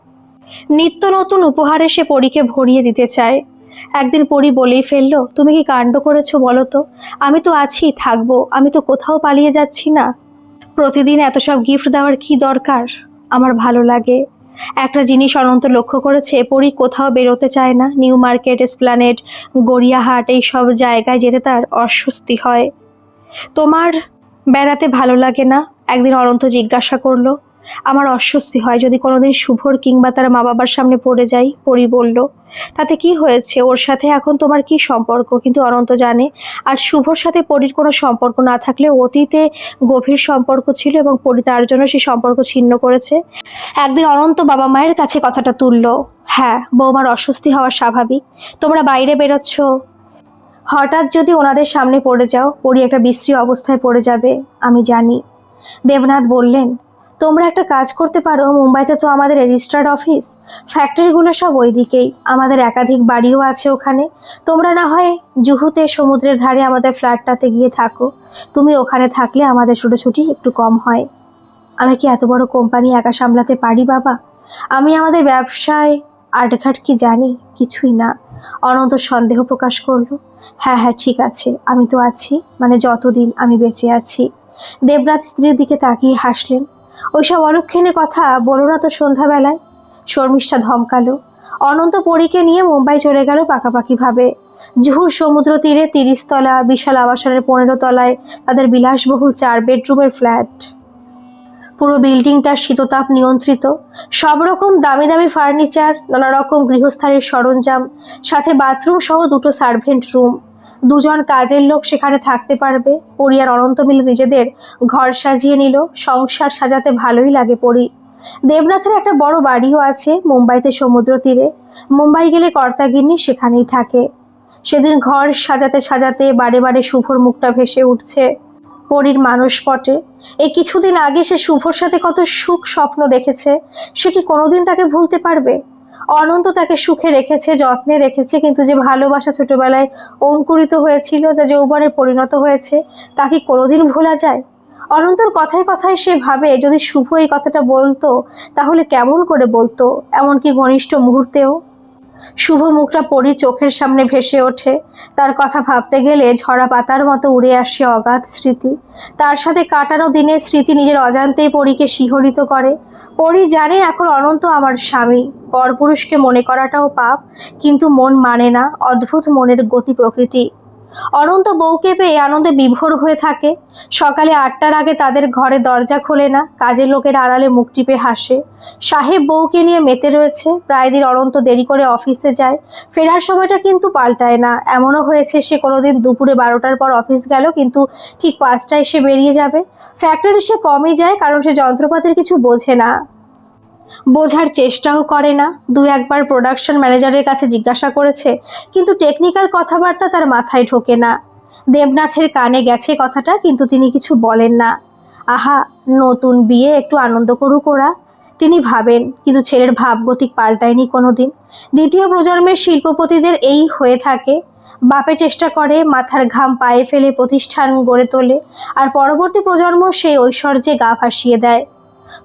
নিত্য নতুন উপহারে সে পরীকে ভরিয়ে দিতে চায়। একদিন পরী বলেই ফেললো, তুমি কি কাণ্ড করেছো বলো তো, আমি তো আছি, থাকবো, আমি তো কোথাও পালিয়ে যাচ্ছি না, প্রতিদিন এত সব গিফট দেওয়ার কি দরকার, আমার ভালো লাগে। একটা জিনিস অনন্ত লক্ষ্য করেছে, পরী কোথাও বেরোতে চায় না, নিউ মার্কেট, এসপ্ল্যানেড, গড়িয়াহাট এই সব জায়গায় যেতে তার অস্বস্তি হয়। তোমার বেড়াতে ভালো লাগে না? একদিন অনন্ত জিজ্ঞাসা করলো। আমার অস্বস্তি হয় যদি কোনোদিন শুভর কিংবা তার মা বাবার সামনে পড়ে যাই, পরি বলল। তাতে কি হয়েছে, ওর সাথে এখন তোমার কি সম্পর্ক? কিন্তু অনন্ত জানে আর শুভর সাথে পরির কোনো সম্পর্ক না থাকলে অতীতে গভীর সম্পর্ক ছিল এবং পরি তার জন্য সেই সম্পর্ক ছিন্ন করেছে। একদিন অনন্ত বাবা মায়ের কাছে কথাটা তুলল। হ্যাঁ, বৌমার অস্বস্তি হওয়া স্বাভাবিক, তোমরা বাইরে বেরোচ্ছ, হঠাৎ যদি ওনাদের সামনে পড়ে যাও, পরি একটা বিশ্রী অবস্থায় পড়ে যাবে, আমি জানি। দেবনাথ বললেন, তোমরা একটা কাজ করতে পারো, মুম্বাইতে তো আমাদের রেজিস্ট্রার্ড অফিস, ফ্যাক্টরিগুলো সব ওই দিকেই, আমাদের একাধিক বাড়িও আছে ওখানে, তোমরা না হয় জুহুতে সমুদ্রের ধারে আমাদের ফ্ল্যাটটাতে গিয়ে থাকো, তুমি ওখানে থাকলে আমাদের ছুটোছুটি একটু কম হয়। আমি কি এত বড় কোম্পানি একা সামলাতে পারি বাবা? আমি আমাদের ব্যবসায় আটঘাট কি জানি? কিছুই না। অনন্ত সন্দেহ প্রকাশ করলো। হ্যাঁ হ্যাঁ ঠিক আছে, আমি তো আছি, মানে যতদিন আমি বেঁচে আছি। দেবরাজ স্ত্রীর দিকে তাকিয়ে হাসলেন। ওইসব অলক্ষণে কথা বলো না তো সন্ধ্যাবেলায়, শর্মিষ্ঠা ধমকালো। অনন্ত পরীকে নিয়ে মুম্বাই চলে গেল পাকাপাকিভাবে। জুহুর সমুদ্র তীরে 30 তলা বিশাল আবাসনের 15 তলায় তাদের বিলাসবহুল 4 বেডরুমের ফ্ল্যাট। পুরো বিল্ডিংটা শীততাপ নিয়ন্ত্রিত, সব রকম দামি দামি ফার্নিচার, নানা রকম গৃহস্থালির সরঞ্জাম, সাথে বাথরুম সহ 2টো সার্ভেন্ট রুম। 2জন কাজের লোক সেখানে থাকতে পারবে। পরি আর অনন্ত মিলে নিজেদের ঘর সাজিয়ে নিল। সংসার সাজাতে ভালোই লাগে পরি। দেবনাথের একটা বড় বাড়িও আছে মুম্বাইতে সমুদ্র তীরে। মুম্বাই গেলে কর্তাগিন্নি সেখানেই থাকে। সেদিন ঘর সাজাতে সাজাতে বারে বারে শুভর মুখটা ভেসে উঠছে পরীর মানসপটে। এই কিছুদিন আগে সে শুভর সাথে কত সুখ স্বপ্ন দেখেছে, সে কি কোনোদিন তাকে ভুলতে পারবে? অনন্ত তাকে সুখে রেখেছে, যত্নে রেখেছে, কিন্তু যে ভালোবাসা ছোটবেলায় অঙ্কুরিত হয়েছিল, যা যৌবনে পরিণত হয়েছে, তা কি কোনোদিন ভোলা যায়? অনন্তর কথায় কথায় সে ভাবে, যদি শুভ এই কথাটা বলতো তাহলে কেমন করে বলতো, এমনকি ঘনিষ্ঠ মুহূর্তেও। শুভ মুখটা পরী চোখের সামনে ভেসে ওঠে। তার কথা ভাবতে গেলে ঝরা পাতার মতো উড়ে আসে অগাধ স্মৃতি। তার সাথে কাটানো দিনের স্মৃতি নিজের অজান্তেই পরীকে শিহরিত করে। পরী জানে এখন অনন্ত আমার স্বামী, পরপুরুষকে মনে করাটাও পাপ, কিন্তু মন মানে না, অদ্ভুত মনের গতি প্রকৃতি। অনন্ত বউকে পেয়ে আনন্দে বিভোর হয়ে থাকে। সকালে 8টার আগে তাদের ঘরে দরজা খোলে না, কাজের লোকের আড়ালে মুখ টিপে হাসে। সাহেব বউকে নিয়ে মেতে রয়েছে। প্রায় দিন অনন্ত দেরি করে অফিসে যায়, ফেরার সময়টা কিন্তু পাল্টায় না। এমনও হয়েছে সে কোনোদিন দুপুরে 12টার পর অফিস গেল, কিন্তু ঠিক 5টায় সে বেরিয়ে যাবে। ফ্যাক্টরি সে কমই যায়, কারণ সে যন্ত্রপাতির কিছু বোঝে না, বোঝার চেষ্টাও করে না। 2-1বার প্রোডাকশন ম্যানেজারের কাছে জিজ্ঞাসা করেছে, কিন্তু টেকনিক্যাল কথাবার্তা তার মাথায় ঢোকে না। দেবনাথের কানে গেছে কথাটা, কিন্তু তিনি কিছু বলেন না। আহা, নতুন বিয়ে, একটু আনন্দ করুক ওরা, তিনি ভাবেন, কিন্তু ছেলের ভাবগতিক পাল্টায়নি কোনোদিন। দ্বিতীয় প্রজন্মের শিল্পপতিদের এই হয়ে থাকে, বাপে চেষ্টা করে, মাথার ঘাম পায়ে ফেলে প্রতিষ্ঠান গড়ে তোলে, আর পরবর্তী প্রজন্ম সেই ঐশ্বর্যে গা ভাসিয়ে দেয়।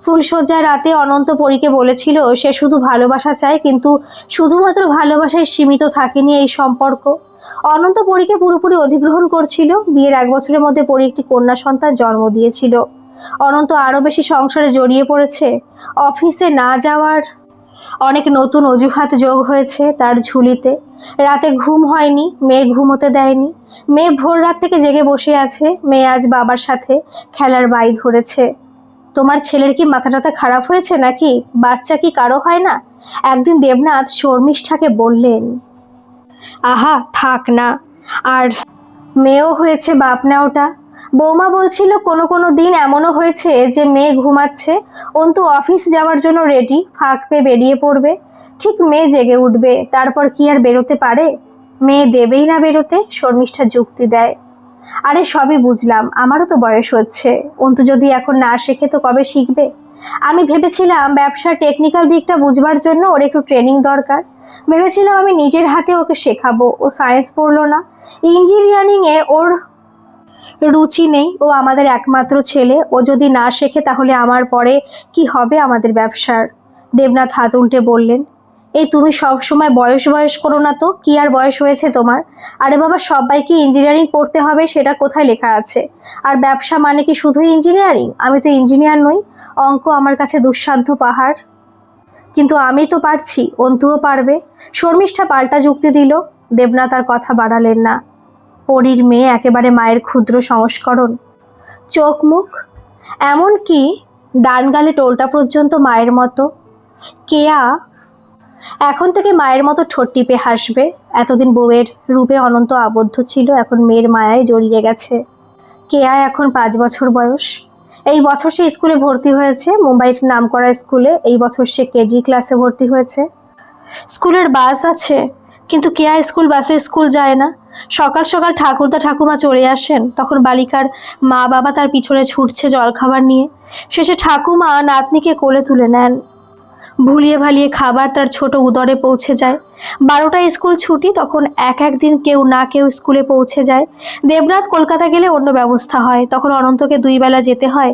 ফুলশয্যার রাতে অনন্ত পরীকে বলেছিল সে শুধু ভালোবাসা চায়, কিন্তু শুধুমাত্র ভালোবাসায় সীমিত থাকেনি এই সম্পর্ক। অনন্ত পরীকে পুরোপুরি অধিগ্রহণ করছিল। বিয়ের 1 বছরের মধ্যে পরী একটি কন্যা সন্তান জন্ম দিয়েছিল। অনন্ত আরও বেশি সংসারে জড়িয়ে পড়েছে। অফিসে না যাওয়ার অনেক নতুন অজুহাত যোগ হয়েছে তার ঝুলিতে। রাতে ঘুম হয়নি, মেয়ে ঘুমোতে দেয়নি। মেয়ে ভোর রাত থেকে জেগে বসে আছে। মেয়ে আজ বাবার সাথে খেলার বাই ধরেছে। তোমার ছেলের কি মাথাটাতে খারাপ হয়েছে নাকি? বাচ্চা কি কারো হয় না? একদিন দেবনাথ শর্মিষ্ঠাকে বললেন। আহা থাক না, আর মেয়েও হয়েছে বাপ না ওটা। বৌমা বলছিল কোনো কোনো দিন এমনও হয়েছে যে মেয়ে ঘুমাচ্ছে, অন্তু অফিস যাওয়ার জন্য রেডি, ফাঁক পেয়ে বেরিয়ে পড়বে, ঠিক মেয়ে জেগে উঠবে, তারপর কি আর বেরোতে পারে? মেয়ে দেবেই না বেরোতে, শর্মিষ্ঠা যুক্তি দেয়। আরে সবই বুঝলাম, আমারও তো বয়স হচ্ছে, অন্তু যদি এখন না শেখে তো কবে শিখবে? আমি ভেবেছিলাম ব্যবসার টেকনিক্যাল দিকটা বুঝবার জন্য ওর একটু ট্রেনিং দরকার। ভেবেছিলাম আমি নিজের হাতে ওকে শেখাবো। ও সায়েন্স পড়লো না, ইঞ্জিনিয়ারিংয়ে ওর রুচি নেই। ও আমাদের একমাত্র ছেলে, ও যদি না শেখে তাহলে আমার পরে কি হবে আমাদের ব্যবসার? দেবনাথ হাত উল্টে বললেন, এই তুমি সব সময় বয়স বয়স করো না তো, কি আর বয়স হয়েছে তোমার? আরে বাবা, সবাইকে ইঞ্জিনিয়ারিং পড়তে হবে সেটা কোথায় লেখা আছে? আর ব্যবসা মানে কি শুধু ইঞ্জিনিয়ারিং? আমি তো ইঞ্জিনিয়ার নই, অঙ্ক আমার কাছে দুঃসাধ্য পাহাড়। কিন্তু আমি তো পারছি, অন্তুও পারবে। শর্মিষ্ঠা পাল্টা যুক্তি দিল। দেবনাথ আর কথা বাড়ালেন না। পরীর মেয়ে একেবারে মায়ের ক্ষুদ্র সংস্করণ, চোখ মুখ এমনকি ডান গালে টোলটা পর্যন্ত মায়ের মতো। কেয়া এখন থেকে মায়ের মতো ঠোঁট টিপে হাসবে। এতদিন বউয়ের রূপে অনন্ত আবদ্ধ ছিল, এখন মেয়ের মায়ায় জড়িয়ে গেছে। কেয়া এখন 5 বছর বয়স। এই বছর সে স্কুলে ভর্তি হয়েছে, মুম্বাইয়ের নামকরা স্কুলে। এই বছর সে কেজি ক্লাসে ভর্তি হয়েছে। স্কুলের বাস আছে, কিন্তু কেয়া স্কুল বাসে স্কুল যায় না। সকাল সকাল ঠাকুরদা ঠাকুমা চলে আসেন, তখন বালিকার মা বাবা তার পিছনে ছুটছে জলখাবার নিয়ে। শেষে ঠাকুমা নাতনিকে কোলে তুলে নেন। ভুলিয়ে ভালিয়ে খাবার তার ছোট উদরে পৌঁছে যায়। 12টায় স্কুল ছুটি, তখন এক একদিন কেউ না কেউ স্কুলে পৌঁছে যায়। দেবনাথ কলকাতা গেলে অন্য ব্যবস্থা হয়, তখন অনন্তকে 2 বেলা যেতে হয়।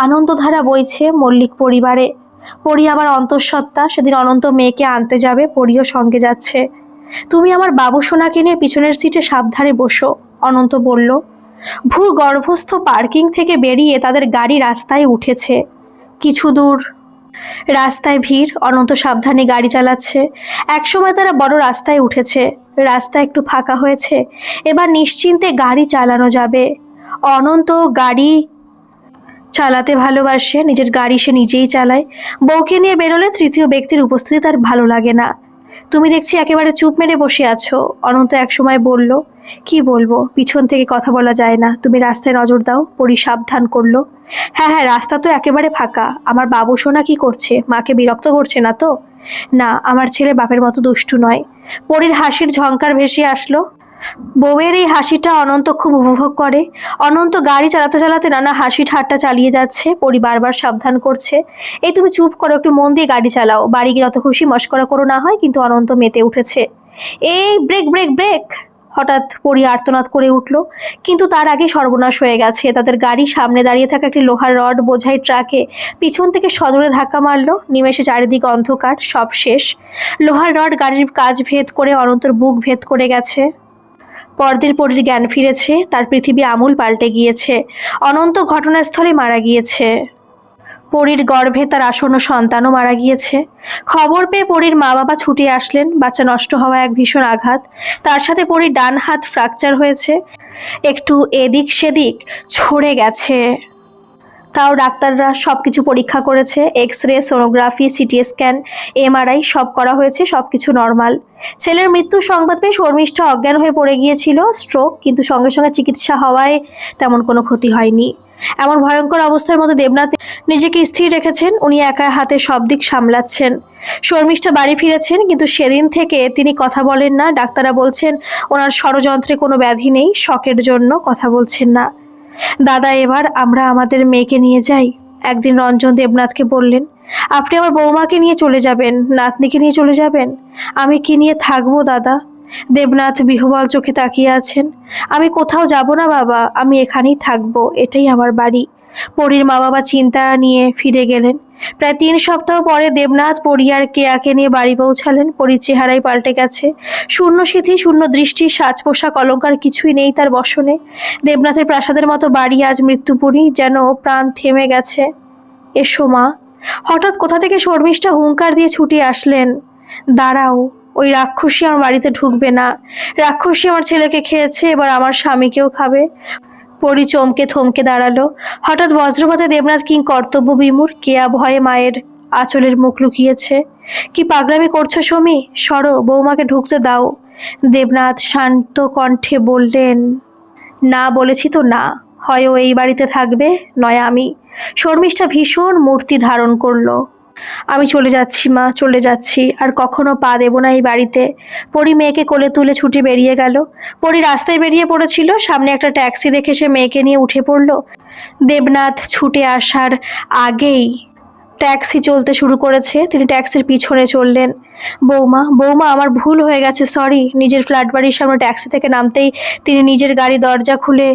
আনন্দধারা বইছে মল্লিক পরিবারে। পরি আবার অন্তঃসত্ত্বা, সেদিন অনন্ত মেয়েকে আনতে যাবে, পরিও সঙ্গে যাচ্ছে। তুমি আমার বাবু সোনাকে নিয়ে পিছনের সিটে সাবধানে বসো, অনন্ত বলল। ভূ গর্ভস্থ পার্কিং থেকে বেরিয়ে তাদের গাড়ি রাস্তায় উঠেছে। কিছু দূর রাস্তায় ভিড়, অনন্ত সাবধানে গাড়ি চালাচ্ছে। একসময় তারা বড় রাস্তায় উঠেছে, রাস্তা একটু ফাঁকা হয়েছে, এবার নিশ্চিন্তে গাড়ি চালানো যাবে। অনন্ত গাড়ি চালাতে ভালোবাসে, নিজের গাড়ি সে নিজেই চালায়। বউকে নিয়ে বেরোলে তৃতীয় ব্যক্তির উপস্থিতি তার ভালো লাগে না। তুমি দেখছি একেবারে চুপ মেরে বসে আছো, অনন্ত একসময় বলল। কি বলবো, পিছন থেকে কথা বলা যায় না, তুমি রাস্তায় নজর দাও, পরি সাবধান করলো। হ্যাঁ হ্যাঁ, রাস্তা তো একেবারে ফাঁকা। আমার বাবু সোনা কি করছে? মাকে বিরক্ত করছে না তো? না, আমার ছেলে বাপের মতো দুষ্টু নয়। পরির হাসির ঝংকার ভেসে আসলো। বউয়ের এই হাসিটা অনন্ত খুব উপভোগ করে। অনন্ত গাড়ি চালাতে চালাতে নানা হাসি ঠাট্টা চালিয়ে যাচ্ছে, পরি বারবার সাবধান করছে, এই তুমি চুপ করো, একটু মন দিয়ে গাড়ি চালাও, বাড়ি গিয়ে যত খুশি মস্করা করো না হয়। কিন্তু অনন্ত মেতে উঠেছে। এই ব্রেক ব্রেক ব্রেক! হঠাৎ পরি আর্তনাদ করে উঠল, কিন্তু তার আগে সর্বনাশ হয়ে গেছে। তাদের গাড়ি সামনে দাঁড়িয়ে থাকা একটি লোহার রড বোঝাই ট্রাকে পিছন থেকে সজোরে ধাক্কা মারলো। নিমেষে চারিদিকে অন্ধকার, সব শেষ। লোহার রড গাড়ির কাজ ভেদ করে অনন্তর বুক ভেদ করে গেছে। পরদিন পরির জ্ঞান ফিরেছে, তার পৃথিবী আমূল পাল্টে গিয়েছে। অনন্ত ঘটনাস্থলে মারা গিয়েছে। পরীর গর্ভে তার আসন্ন সন্তানও মারা গিয়েছে। খবর পেয়ে পরীর মা বাবা ছুটে আসলেন। বাচ্চা নষ্ট হওয়া এক ভীষণ আঘাত। তার সাথে পরীর ডান হাত ফ্র্যাকচার হয়েছে, একটু এদিক সেদিক ছড়ে গেছে। তাও ডাক্তাররা সবকিছু পরীক্ষা করেছে, X ray, sonography, CT scan, MRI সব করা হয়েছে, সবকিছু নর্মাল। ছেলের মৃত্যুর সংবাদ পেয়ে শর্মিষ্ঠা অজ্ঞান হয়ে পড়ে গিয়েছিল, স্ট্রোক, কিন্তু সঙ্গে সঙ্গে চিকিৎসা হওয়ায় তেমন কোনো ক্ষতি হয়নি। এমন ভয়ঙ্কর অবস্থার মধ্যে দেবনাথ নিজেকে স্থির রেখেছেন, উনি একা হাতে সব দিক সামলাচ্ছেন। শর্মিষ্ঠা বাড়ি ফিরেছেন, কিন্তু সেদিন থেকে তিনি কথা বলেন না। ডাক্তাররা বলছেন ওনার ষড়যন্ত্রে কোনো ব্যাধি নেই, শকের জন্য কথা বলছেন না। দাদা, এবার আমরা আমাদের মেয়েকে নিয়ে যাই। একদিন রঞ্জন দেবনাথকে বললেন, আপনি আমার বৌমাকে নিয়ে চলে যাবেন, নাতনিকে নিয়ে চলে যাবেন, আমি কি নিয়ে থাকবো দাদা? দেবনাথ বিহ্বল চোখে তাকিয়ে আছেন। আমি কোথাও যাব না বাবা, আমি এখানেই থাকবো, এটাই আমার বাড়ি। পরীর মা বাবা চিন্তা নিয়ে ফিরে গেলেন। প্রায় 3 সপ্তাহ পরে দেবনাথ পরী আর কেয়াকে নিয়ে বাড়ি পৌঁছালেন। পরীর চেহারাই পাল্টে গেছে, শূন্য সিথি, শূন্য দৃষ্টি, সাজ পোশাক অলঙ্কার কিছুই নেই তার বসনে। দেবনাথের প্রাসাদের মতো বাড়ি আজ মৃত্যুপুরী, যেন প্রাণ থেমে গেছে। এসো মা! হঠাৎ কোথা থেকে শর্মিষ্ঠা হুঙ্কার দিয়ে ছুটে আসলেন। দাঁড়াও, ওই রাক্ষসী আমার বাড়িতে ঢুকবে না। রাক্ষসী আমার ছেলেকে খেয়েছে, এবার আমার স্বামীকেও খাবে। পরি চমকে থমকে দাঁড়ালো। হঠাৎ বজ্রপাতে দেবনাথ কিং কর্তব্য বিমূঢ়। কেয়া ভয়ে মায়ের আঁচলের মুখ লুকিয়েছে। কি পাগলামি করছো সমী? সরো, বৌমাকে ঢুকতে দাও। দেবনাথ শান্ত কণ্ঠে বললেন, না বলেছি তো না। হয় ও এই বাড়িতে থাকবে, নয় আমি। শর্মিষ্ঠা ভীষণ মূর্তি ধারণ করলো। আমি চলে যাচ্ছি মা, চলে যাচ্ছি, আর কখনো পা দেব না এই বাড়িতে। পরি মেয়েকে কোলে তুলে ছুটে বেরিয়ে গেল। পরি রাস্তায় বেরিয়ে পড়েছিল, সামনে একটা ট্যাক্সি দেখে সে মেয়েকে নিয়ে উঠে পড়ল। দেবনাথ ছুটে আসার আগেই ট্যাক্সি চলতে শুরু করেছে, তিনি ট্যাক্সির পিছনে চললেন। বৌমা, বৌমা, আমার ভুল হয়ে গেছে, সরি। নিজের ফ্ল্যাট বাড়ির সামনে ট্যাক্সি থেকে নামতেই তিনি নিজের গাড়ি দরজা খুলে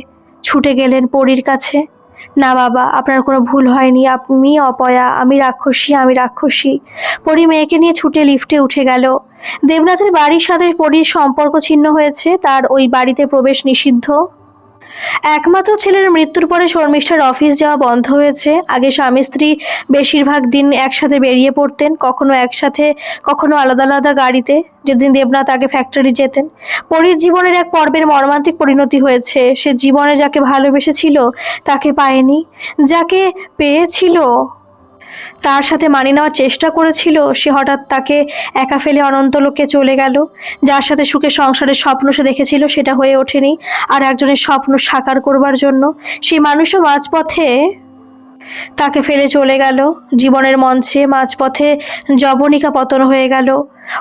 ছুটে গেলেন পরীর কাছে। না বাবা, আপনার কোনো ভুল হয়নি, আপনি অপয়া, আমি রাক্ষসী, আমি রাক্ষসী। পরী মেয়েকে নিয়ে ছুটে লিফটে উঠে গেল। দেবনাথের বাড়ির সাথে পরীর সম্পর্ক ছিন্ন হয়েছে, তার ওই বাড়িতে প্রবেশ নিষিদ্ধ। একমাত্র ছেলের মৃত্যুর পরে শর্মিষ্ঠার অফিস যাওয়া বন্ধ হয়েছে। আগে স্বামী স্ত্রী বেশিরভাগ দিন একসাথে বেরিয়ে পড়তেন, কখনো একসাথে, কখনো আলাদা আলাদা গাড়িতে। যেদিন দেবনাথ আগে ফ্যাক্টরি যেতেন। পরীর জীবনের এক পর্বের মর্মান্তিক পরিণতি হয়েছে। সে জীবনে যাকে ভালোবেসেছিল তাকে পায়নি, যাকে পেয়েছিল তার সাথে মানিয়ে নেওয়ার চেষ্টা করেছিল, সে হঠাৎ তাকে একা ফেলে অনন্তলোকে চলে গেল। যার সাথে সুখে সংসারের স্বপ্ন সে দেখেছিল সেটা হয়ে ওঠেনি, আর একজনের স্বপ্ন সাকার করবার জন্য সেই মানুষও মাঝপথে তাকে ফেলে চলে গেল। জীবনের মঞ্চে মাঝপথে যবনিকা পতন হয়ে গেল।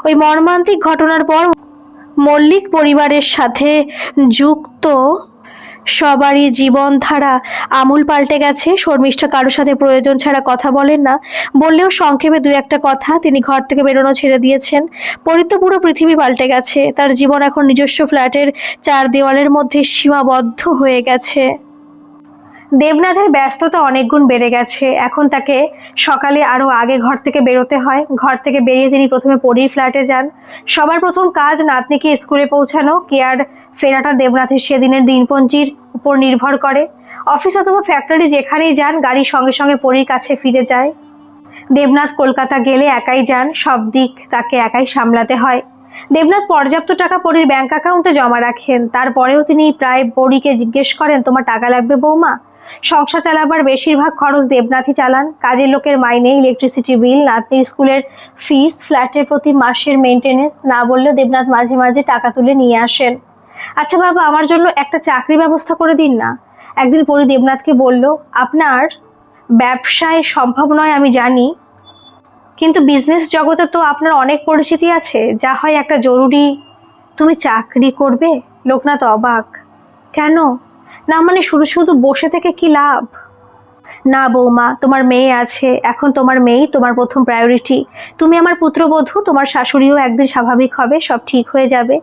ওই মর্মান্তিক ঘটনার পর মল্লিক পরিবারের সাথে যুক্ত সবারই জীবনধারা আমূল পাল্টে গেছে। শর্মিষ্ঠা কারোর সাথে প্রয়োজন ছাড়া কথা বলেন না, বললেও সংক্ষেপে দু একটা কথা। তিনি ঘর থেকে বেরোনো ছেড়ে দিয়েছেন। পরীর তো পুরো পৃথিবী পাল্টে গেছে। তার জীবন এখন নিজস্ব ফ্ল্যাটের চার দেওয়ালের মধ্যে সীমাবদ্ধ হয়ে গেছে। দেবনাথের ব্যস্ততা অনেক গুণ বেড়ে গেছে। এখন তাকে সকালে আরও আগে ঘর থেকে বেরোতে হয়। ঘর থেকে বেরিয়ে তিনি প্রথমে পরীর ফ্ল্যাটে যান। সবার প্রথম কাজ নাতনিকে স্কুলে পৌঁছানো। কেয়ার ফেরাটা দেবনাথের সেদিনের দিনপঞ্জির উপর নির্ভর করে। অফিস অথবা ফ্যাক্টরি যেখানেই যান, গাড়ির সঙ্গে সঙ্গে পরীর কাছে ফিরে যায়। দেবনাথ কলকাতা গেলে একাই যান, সব দিক তাকে একাই সামলাতে হয়। দেবনাথ পর্যাপ্ত টাকা পরীর ব্যাংক অ্যাকাউন্টে জমা রাখেন। তারপরেও তিনি প্রায় পরীকে জিজ্ঞেস করেন, তোমার টাকা লাগবে বৌমা? সংসার চালাবার বেশিরভাগ খরচ দেবনাথই চালান। কাজের লোকের মাইনে, ইলেকট্রিসিটি বিল, নাতনির স্কুলের ফিস, ফ্ল্যাটের প্রতি মাসের মেনটেনেন্স। না বললেও দেবনাথ মাঝে মাঝে টাকা তুলে নিয়ে আসেন। আচ্ছা বাবা, আমার জন্য একটা চাকরি ব্যবস্থা করে দিন না। একদিন পরী দেবনাথকে বলল, আপনার ব্যবসায় সম্ভব নয় আমি জানি, কিন্তু বিজনেস জগতে তো আপনার অনেক পরিচিতি আছে, যা হয় একটা জরুরি। তুমি চাকরি করবে? লোকনাথ অবাক। কেন? না মানে শুধু শুধু বসে থেকে কি লাভ? না বৌমা, তোমার মেয়ে আছে, এখন তোমার মেয়েই তোমার প্রথম প্রায়োরিটি। তুমি আমার পুত্রবধূ, তোমার শাশুড়িও একদিন স্বাভাবিক হবে, সব ঠিক হয়ে যাবে।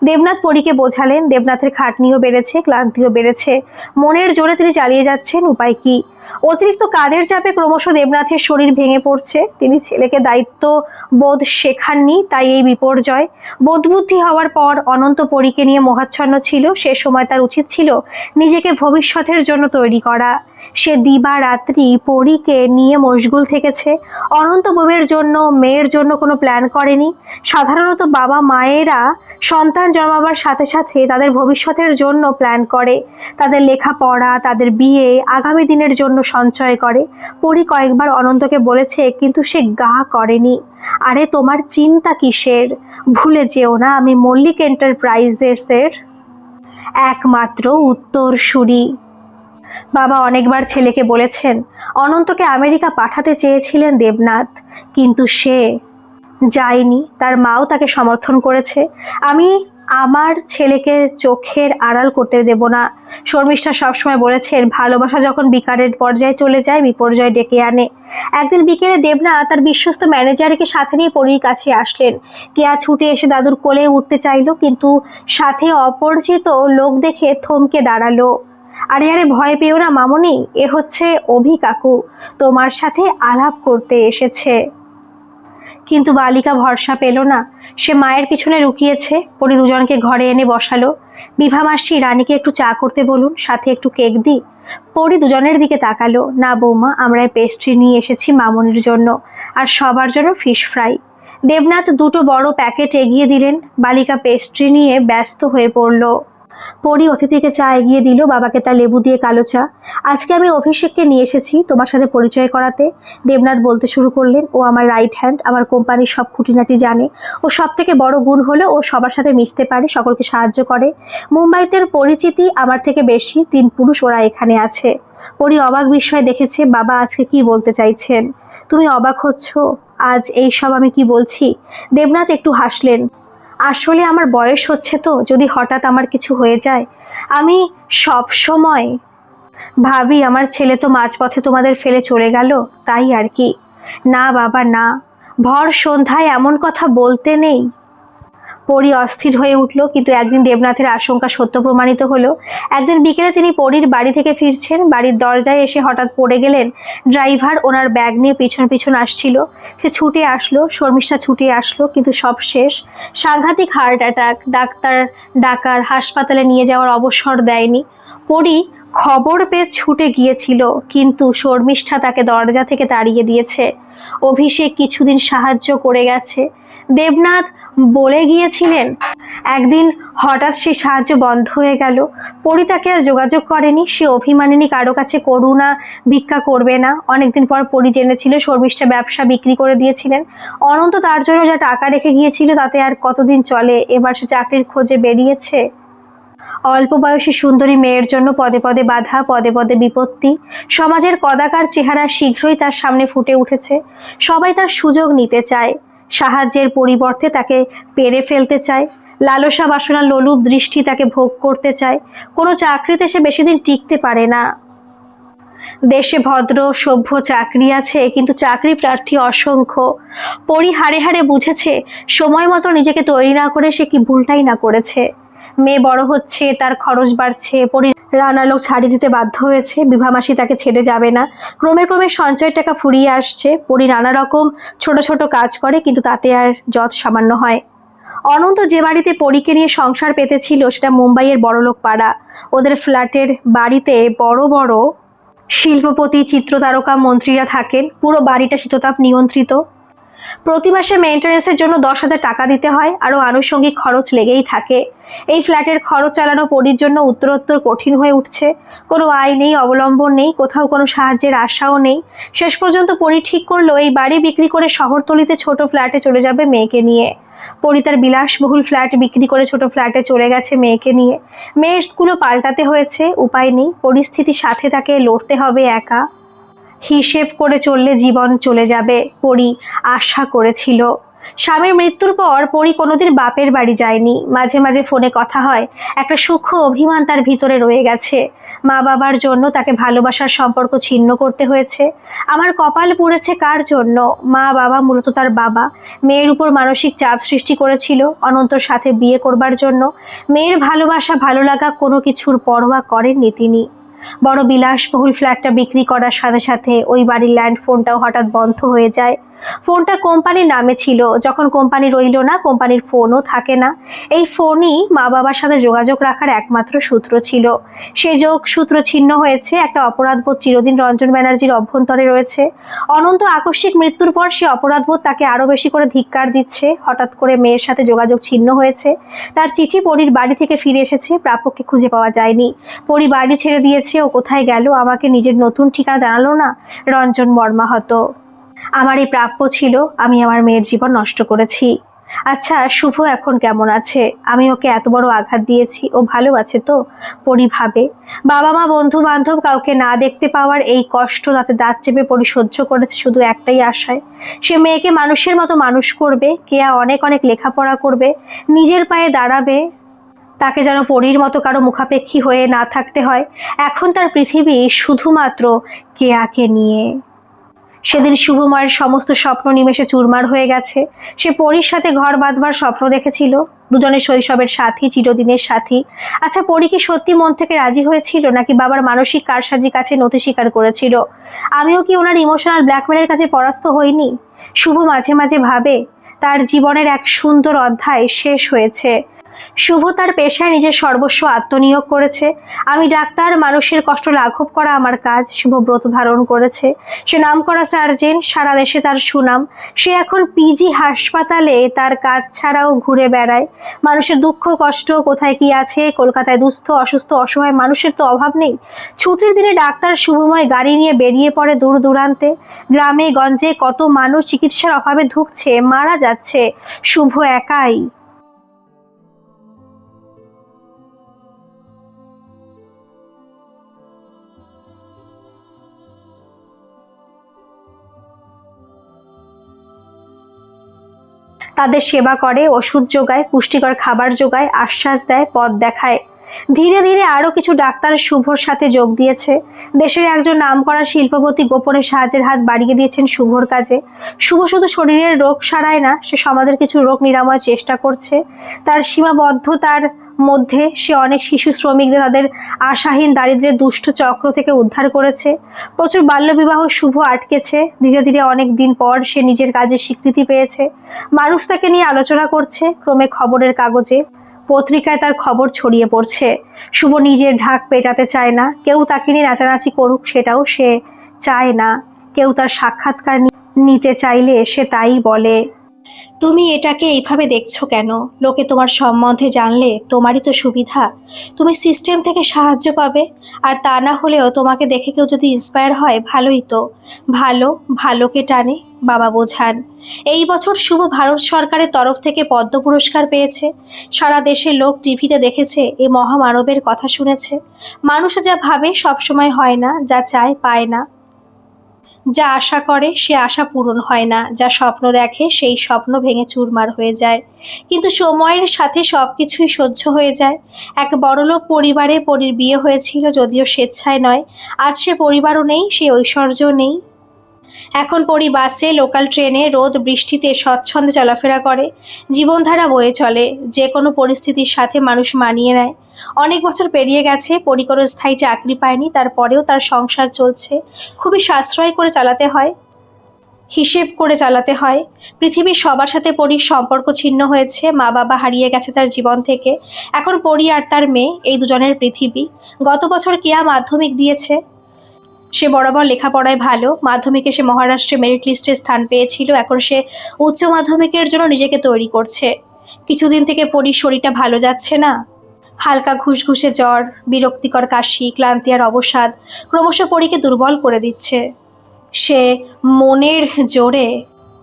দেবনাথ পরীকে বোঝালেন। দেবনাথের খাটনিও বেড়েছে, ক্লান্তিও বেড়েছে। মনের জোরে তিনি চালিয়ে যাচ্ছেন, উপায় কি? অতিরিক্ত কাজের চাপে ক্রমশ দেবনাথের শরীর ভেঙে পড়ছে। তিনি ছেলেকে দায়িত্ব বোধ শেখাননি, তাই এই বিপর্যয়। বোধবুদ্ধি হওয়ার পর অনন্ত পরীকে নিয়ে মোহাচ্ছন্ন ছিল। সে সময় তার উচিত ছিল নিজেকে ভবিষ্যতের জন্য তৈরি করা। সে দিবারাত্রি পরীকে নিয়ে মশগুল থেকেছে। অনন্ত বউয়ের জন্য, মেয়ের জন্য কোনো প্ল্যান করেনি। সাধারণত বাবা মায়েরা সন্তান জন্মাবার সাথে সাথে তাদের ভবিষ্যতের জন্য প্ল্যান করে, তাদের লেখাপড়া, তাদের বিয়ে, আগামী দিনের জন্য সঞ্চয় করে। পরী কয়েকবার অনন্তকে বলেছে, কিন্তু সে গা করেনি। আরে তোমার চিন্তা কিসের? ভুলে যেও না আমি মল্লিক এন্টারপ্রাইজেসের একমাত্র উত্তরসূরি। বাবা অনেকবার ছেলেকে বলেছেন। অনন্তকে আমেরিকা পাঠাতে চেয়েছিলেন দেবনাথ, কিন্তু সে যায়নি। তার মাও তাকে সমর্থন করেছে। আমি আমার ছেলেকে চোখের আড়াল করতে দেব না। শর্মিষ্ঠা সবসময় বলেছেন, ভালোবাসা যখন বিকারের পর্যায়ে চলে যায়, বিপর্যয় ডেকে আনে। একদিন বিকেলে দেবনাথ তার বিশ্বস্ত ম্যানেজারকে সাথে নিয়ে পরীর কাছে আসলেন। কেয়া ছুটে এসে দাদুর কোলে উঠতে চাইল, কিন্তু সাথে অপরিচিত লোক দেখে থমকে দাঁড়ালো। আরে আরে, ভয় পেও না মামনি, এ হচ্ছে অভি কাকু, তোমার সাথে আলাপ করতে এসেছে। কিন্তু বালিকা ভরসা পেল না। সে মায়ের পিছনে লুকিয়েছে। পরী দুজনকে ঘরে এনে বসালো। বিভা মাসি, রানীকে একটু চা করতে বলুন, সাথে একটু কেক দিই। পরী দুজনের দিকে তাকালো। না বৌমা, আমরা পেস্ট্রি নিয়ে এসেছি মামনির জন্য, আর সবার জন্য ফিশ ফ্রাই। দেবনাথ দুটো বড় প্যাকেট এগিয়ে দিলেন। বালিকা পেস্ট্রি নিয়ে ব্যস্ত হয়ে পড়ল। পরি অতিথিকে চা এগিয়ে দিল, বাবাকে তার লেবু দিয়ে কালো চা। আজকে আমি অভিষেককে নিয়ে এসেছি তোমার সাথে পরিচয় করাতে। দেবনাথ বলতে শুরু করলেন। ও আমার রাইট হ্যান্ড, আমার কোম্পানির সব খুঁটিনাটি জানে। ও সব থেকে বড় গুণ হলো ও সবার সাথে মিশতে পারে, সকলকে সাহায্য করে। মুম্বাইতে পরিচিতি আমার থেকে বেশি, 3 পুরুষ ওরা এখানে আছে। পরি অবাক বিস্ময় দেখেছে বাবা আজকে কি বলতে চাইছেন। তুমি অবাক হচ্ছ আজ এই সব আমি কি বলছি? দেবনাথ একটু হাসলেন। আসলে আমার বয়স হচ্ছে তো, যদি হঠাৎ আমার কিছু হয়ে যায়, আমি সব সময় ভাবি আমার ছেলে তো মাঝপথে তোমাদের ফেলে চলে গেল, তাই আর কি। না বাবা না, ভর সন্ধ্যায় এমন কথা বলতে নেই। পরি অস্থির হয়ে উঠল, কিন্তু একদিন দেবনাথের আশঙ্কা সত্য প্রমাণিত হলো। একদিন বিকেলে তিনি পরির বাড়ি থেকে ফিরছেন, বাড়ির দরজায় এসে হঠাৎ পড়ে গেলেন। ড্রাইভার ওনার ব্যাগ নিয়ে পিছন পিছন আসছিল। সে ছুটে আসলো, শর্মিষ্ঠা ছুটে আসলো, কিন্তু সব শেষ। সাংঘাতিক হার্ট অ্যাটাক, ডাক্তার ডাকার, হাসপাতালে নিয়ে যাওয়ার অবসর দেয়নি। পরি খবর পেয়ে ছুটে গিয়েছিল, কিন্তু শর্মিষ্ঠা তাকে দরজা থেকে তাড়িয়ে দিয়েছে। অভিষেক কিছুদিন সাহায্য করে গেছে। দেবনাথ বলে গিয়েছিলেন, একদিন হঠাৎ সে সাহায্য বন্ধ হয়ে গেল। পরি তাকে আর যোগাযোগ করেনি। সে অভিমানিনী, কারো কাছে করুণা ভিক্ষা করবে না। অনেকদিন পর পরি জেনেছিল শর্মিষ্ঠা ব্যবসা বিক্রি করে দিয়েছিলেন। অনন্ত তার জন্য যা টাকা রেখে গিয়েছিল তাতে আর কতদিন চলে। এবার সে চাকরির খোঁজে বেরিয়েছে। অল্প বয়সী সুন্দরী মেয়ের জন্য পদে পদে বাধা, পদে পদে বিপত্তি। সমাজের কদাকার চেহারা শীঘ্রই তার সামনে ফুটে উঠেছে। সবাই তার সুযোগ নিতে চায়, সাহায্যের পরিবর্তে তাকে পেরে ফেলতে চায়। লালসা বাসনা লোলুপ দৃষ্টি তাকে ভোগ করতে চায়। কোনো চাকরিতে সে বেশি দিন টিকতে পারে না। দেশে ভদ্র সভ্য চাকরি আছে, কিন্তু চাকরি প্রার্থী অসংখ্য। পরি হাড়ে হাড়ে বুঝেছে সময় মতো নিজেকে তৈরি না করে সে কি ভুলটাই না করেছে। মেয়ে বড় হচ্ছে, তার খরচ বাড়ছে। পরি রান্নালোক ছাড়ি দিতে বাধ্য হয়েছে। বিভামাসি তাকে ছেড়ে যাবে না। ক্রমে ক্রমে সঞ্চয়ের টাকা ফুরিয়ে আসছে। পরি নানা রকম ছোট ছোট কাজ করে, কিন্তু তাতে আর যৎ সামান্য হয়। অনন্ত যে বাড়িতে পরীকে নিয়ে সংসার পেতেছিল সেটা মুম্বাইয়ের বড়লোক পাড়া। ওদের ফ্ল্যাটের বাড়িতে বড় বড় শিল্পপতি, চিত্রতারকা, মন্ত্রীরা থাকেন। পুরো বাড়িটা শীততাপ নিয়ন্ত্রিত। প্রতি মাসে মেইনটেনেন্সের জন্য 10,000 টাকা দিতে হয়, আরও আনুষঙ্গিক খরচ লেগেই থাকে। এই ফ্ল্যাটের খরচ চালানো পরির জন্য উত্তরোত্তর কঠিন হয়ে উঠছে। কোনো আয় নেই, অবলম্বন নেই, কোথাও কোনো সাহায্যের আশাও নেই। শেষ পর্যন্ত পরি ঠিক করলো এই বাড়ি বিক্রি করে শহরতলিতে ছোট ফ্ল্যাটে চলে যাবে মেয়েকে নিয়ে। পরি তার বিলাসবহুল ফ্ল্যাট বিক্রি করে ছোট ফ্ল্যাটে চলে গেছে মেয়েকে নিয়ে। মেয়ের স্কুলও পাল্টাতে হয়েছে, উপায় নেই। পরিস্থিতির সাথে তাকে লড়তে হবে একা। হিসেব করে চললে জীবন চলে যাবে, পরি আশা করেছিল। স্বামীর মৃত্যুর পর পরি কোনোদিন বাপের বাড়ি যায়নি। মাঝে মাঝে ফোনে কথা হয়। একটা সূক্ষ্ম অভিমান তার ভিতরে রয়ে গেছে। মা বাবার জন্য তাকে ভালোবাসার সম্পর্ক ছিন্ন করতে হয়েছে। আমার কপাল পুড়েছে কার জন্য? মা বাবা, মূলত তার বাবা, মেয়ের উপর মানসিক চাপ সৃষ্টি করেছিল অনন্তর সাথে বিয়ে করবার জন্য। মেয়ের ভালোবাসা, ভালো লাগা কোনো কিছুর পরোয়া করেননি তিনি। বড় বিলাসবহুল ফ্ল্যাটটা বিক্রি করার সাথে সাথে ওই বাড়ির ল্যান্ড ফোনটাও হঠাৎ বন্ধ হয়ে যায়। ফোনটা কোম্পানির নামে ছিল, যখন কোম্পানি রইল না, কোম্পানির ফোনও থাকে না। এই ফোনই মা বাবার সাথে যোগাযোগ রাখার একমাত্র সূত্র ছিল। সে যোগসূত্র ছিন্ন হয়েছে। একটা অপরাধবোধ চিরদিন রঞ্জন ব্যানার্জির অভ্যন্তরে রয়েছে। অনন্ত আকস্মিক মৃত্যুর পর সে অপরাধবোধ তাকে আরো বেশি করে ধিক্কার দিচ্ছে। হঠাৎ করে মেয়ের সাথে যোগাযোগ ছিন্ন হয়েছে। তার চিঠি পরির বাড়ি থেকে ফিরে এসেছে, প্রাপককে খুঁজে পাওয়া যায়নি। পরি বাড়ি ছেড়ে দিয়েছে। ও কোথায় গেল? আমাকে নিজের নতুন ঠিকানা জানালো না। রঞ্জন মর্মাহত। আমার এই প্রাপ্য ছিল, আমি আমার মেয়ের জীবন নষ্ট করেছি। আচ্ছা, শুভ এখন কেমন আছে? আমি ওকে এত বড় আঘাত দিয়েছি, ও ভালো আছে তো? পরি ভাবে। বাবা মা, বন্ধু বান্ধব, কাউকে না দেখতে পাওয়ার এই কষ্ট তাতে দাঁত চেপে পরি সহ্য করেছে শুধু একটাই আশায়, সে মেয়েকে মানুষের মতো মানুষ করবে। কেয়া অনেক অনেক লেখাপড়া করবে, নিজের পায়ে দাঁড়াবে। তাকে যেন পরীর মতো কারো মুখাপেক্ষী হয়ে না থাকতে হয়। এখন তার পৃথিবী শুধুমাত্র কেয়াকে নিয়ে। সেদিন শুভময়ের সমস্ত স্বপ্ন নিমেষে চুরমার হয়ে গেছে। সে পরীর সাথে ঘর বাঁধবার স্বপ্ন দেখেছিল, দুজনের শৈশবের সাথী, চিরদিনের সাথী। আচ্ছা, পরী কি সত্যি মন থেকে রাজি হয়েছিল, নাকি বাবার মানসিক কারসাজির কাছে নথি স্বীকার করেছিল? আমিও কি ওনার ইমোশনাল ব্ল্যাকমেলের কাছে পরাস্ত হইনি? শুভ মাঝে মাঝে ভাবে তার জীবনের এক সুন্দর অধ্যায় শেষ হয়েছে। শুভ তার পেশায় নিজের সর্বস্ব আত্মনিয়োগ করেছে। আমি ডাক্তার, মানুষের কষ্ট লাঘব করা আমার কাজ। শুভ ব্রত ধারণ করেছে। সে নামকরা সার্জেন, সারা দেশে তার সুনাম। সে এখন পিজি হাসপাতালে তার কাজ ছাড়াও ঘুরে বেড়ায়। মানুষের দুঃখ কষ্ট কোথায় কি আছে, কলকাতায় দুস্থ অসুস্থ অসহায় মানুষের তো অভাব নেই। ছুটির দিনে ডাক্তার শুভময় গাড়ি নিয়ে বেরিয়ে পড়ে দূর দূরান্তে। গ্রামে গঞ্জে কত মানুষ চিকিৎসার অভাবে ধুঁকছে, মারা যাচ্ছে, শুভ একাই। তাদের সেবা করে, ওষুধ যোগায়, পুষ্টিকর খাবার যোগায়, আশ্বাস দেয়, পথ দেখায়। ধীরে ধীরে আরো কিছু ডাক্তার শুভর সাথে যোগ দিয়েছে। দেশের একজন নামকরা শিল্পপতি গোপনে সাহায্যের হাত বাড়িয়ে দিয়েছেন শুভর কাজে। শুভ শুধু শরীরের রোগ সারায় না, সে সমাজের কিছু রোগ নিরাময়ের চেষ্টা করছে। তার সীমাবদ্ধতার মধ্যে সে অনেক শিশু শ্রমিকদের তাদের আশাহীন দারিদ্র্যের দুষ্ট চক্র থেকে উদ্ধার করেছে। প্রচুর বাল্যবিবাহ শুভ আটকেছে। ধীরে ধীরে অনেক দিন পর সে নিজের কাজে স্বীকৃতি পেয়েছে। মানুষ তাকে নিয়ে আলোচনা করছে। ক্রমে খবরের কাগজে, পত্রিকায় তার খবর ছড়িয়ে পড়ছে। শুভ নিজের ঢাক পেটাতে চায় না। কেউ তাকে নিয়ে নাচানাচি করুক, সেটাও সে চায় না। কেউ তার সাক্ষাৎকার নিতে চাইলে সে তাই বলে। তুমি এটাকে এইভাবে দেখছো কেন? লোকে তোমার সম্বন্ধে জানলে তোমারই তো সুবিধা। তুমি সিস্টেম থেকে সাহায্য পাবে। আর তা না হলেও তোমাকে দেখে কেউ যদি ইন্সপায়ার হয়, ভালোই তো। ভালো ভালোকে টানে, বাবা বোঝান। এই বছর শুভ ভারত সরকারের তরফ থেকে পদ্ম পুরস্কার পেয়েছে। সারা দেশের লোক টিভিতে দেখেছে, এই মহামানবের কথা শুনেছে। মানুষ যা ভাবে সবসময় হয় না, যা চায় পায় না। যা আশা করে সে আশা পূরণ হয় না, যা স্বপ্ন দেখে সেই স্বপ্ন ভেঙে চুরমার হয়ে যায়। কিন্তু সময়ের সাথে সবকিছুই সহ্য হয়ে যায়। এক বড়লোক পরিবারে পরীর বিয়ে হয়েছিল, যদিও স্বেচ্ছায় নয়। আজ সে পরিবারও নেই, সে ঐশ্বর্য নেই। এখন পরি বাসে, লোকাল ট্রেনে, রোদ বৃষ্টিতে স্বচ্ছন্দে চলাফেরা করে। জীবনধারা বয়ে চলে। যে কোনো পরিস্থিতির সাথে মানুষ মানিয়ে নেয়। অনেক বছর পেরিয়ে গেছে, পরি কোনো স্থায়ী চাকরি পায়নি। তারপরেও তার সংসার চলছে। খুবই সাশ্রয় করে চালাতে হয়, হিসেব করে চালাতে হয়। পৃথিবীর সবার সাথে পরির সম্পর্ক ছিন্ন হয়েছে। মা বাবা হারিয়ে গেছে তার জীবন থেকে। এখন পরি আর তার মেয়ে, এই দুজনের পৃথিবী। গত বছর কেয়া মাধ্যমিক দিয়েছে। সে বরাবর লেখাপড়ায় ভালো। মাধ্যমিকে সে মহারাষ্ট্রে মেরিট লিস্টে স্থান পেয়েছিল। এখন সে উচ্চ মাধ্যমিকের জন্য নিজেকে তৈরি করছে। কিছুদিন থেকে পরির শরীরটা ভালো যাচ্ছে না। হালকা ঘুষঘুষে জ্বর, বিরক্তিকর কাশি, ক্লান্তি আর অবসাদ ক্রমশ পরীকে দুর্বল করে দিচ্ছে। সে মনের জোরে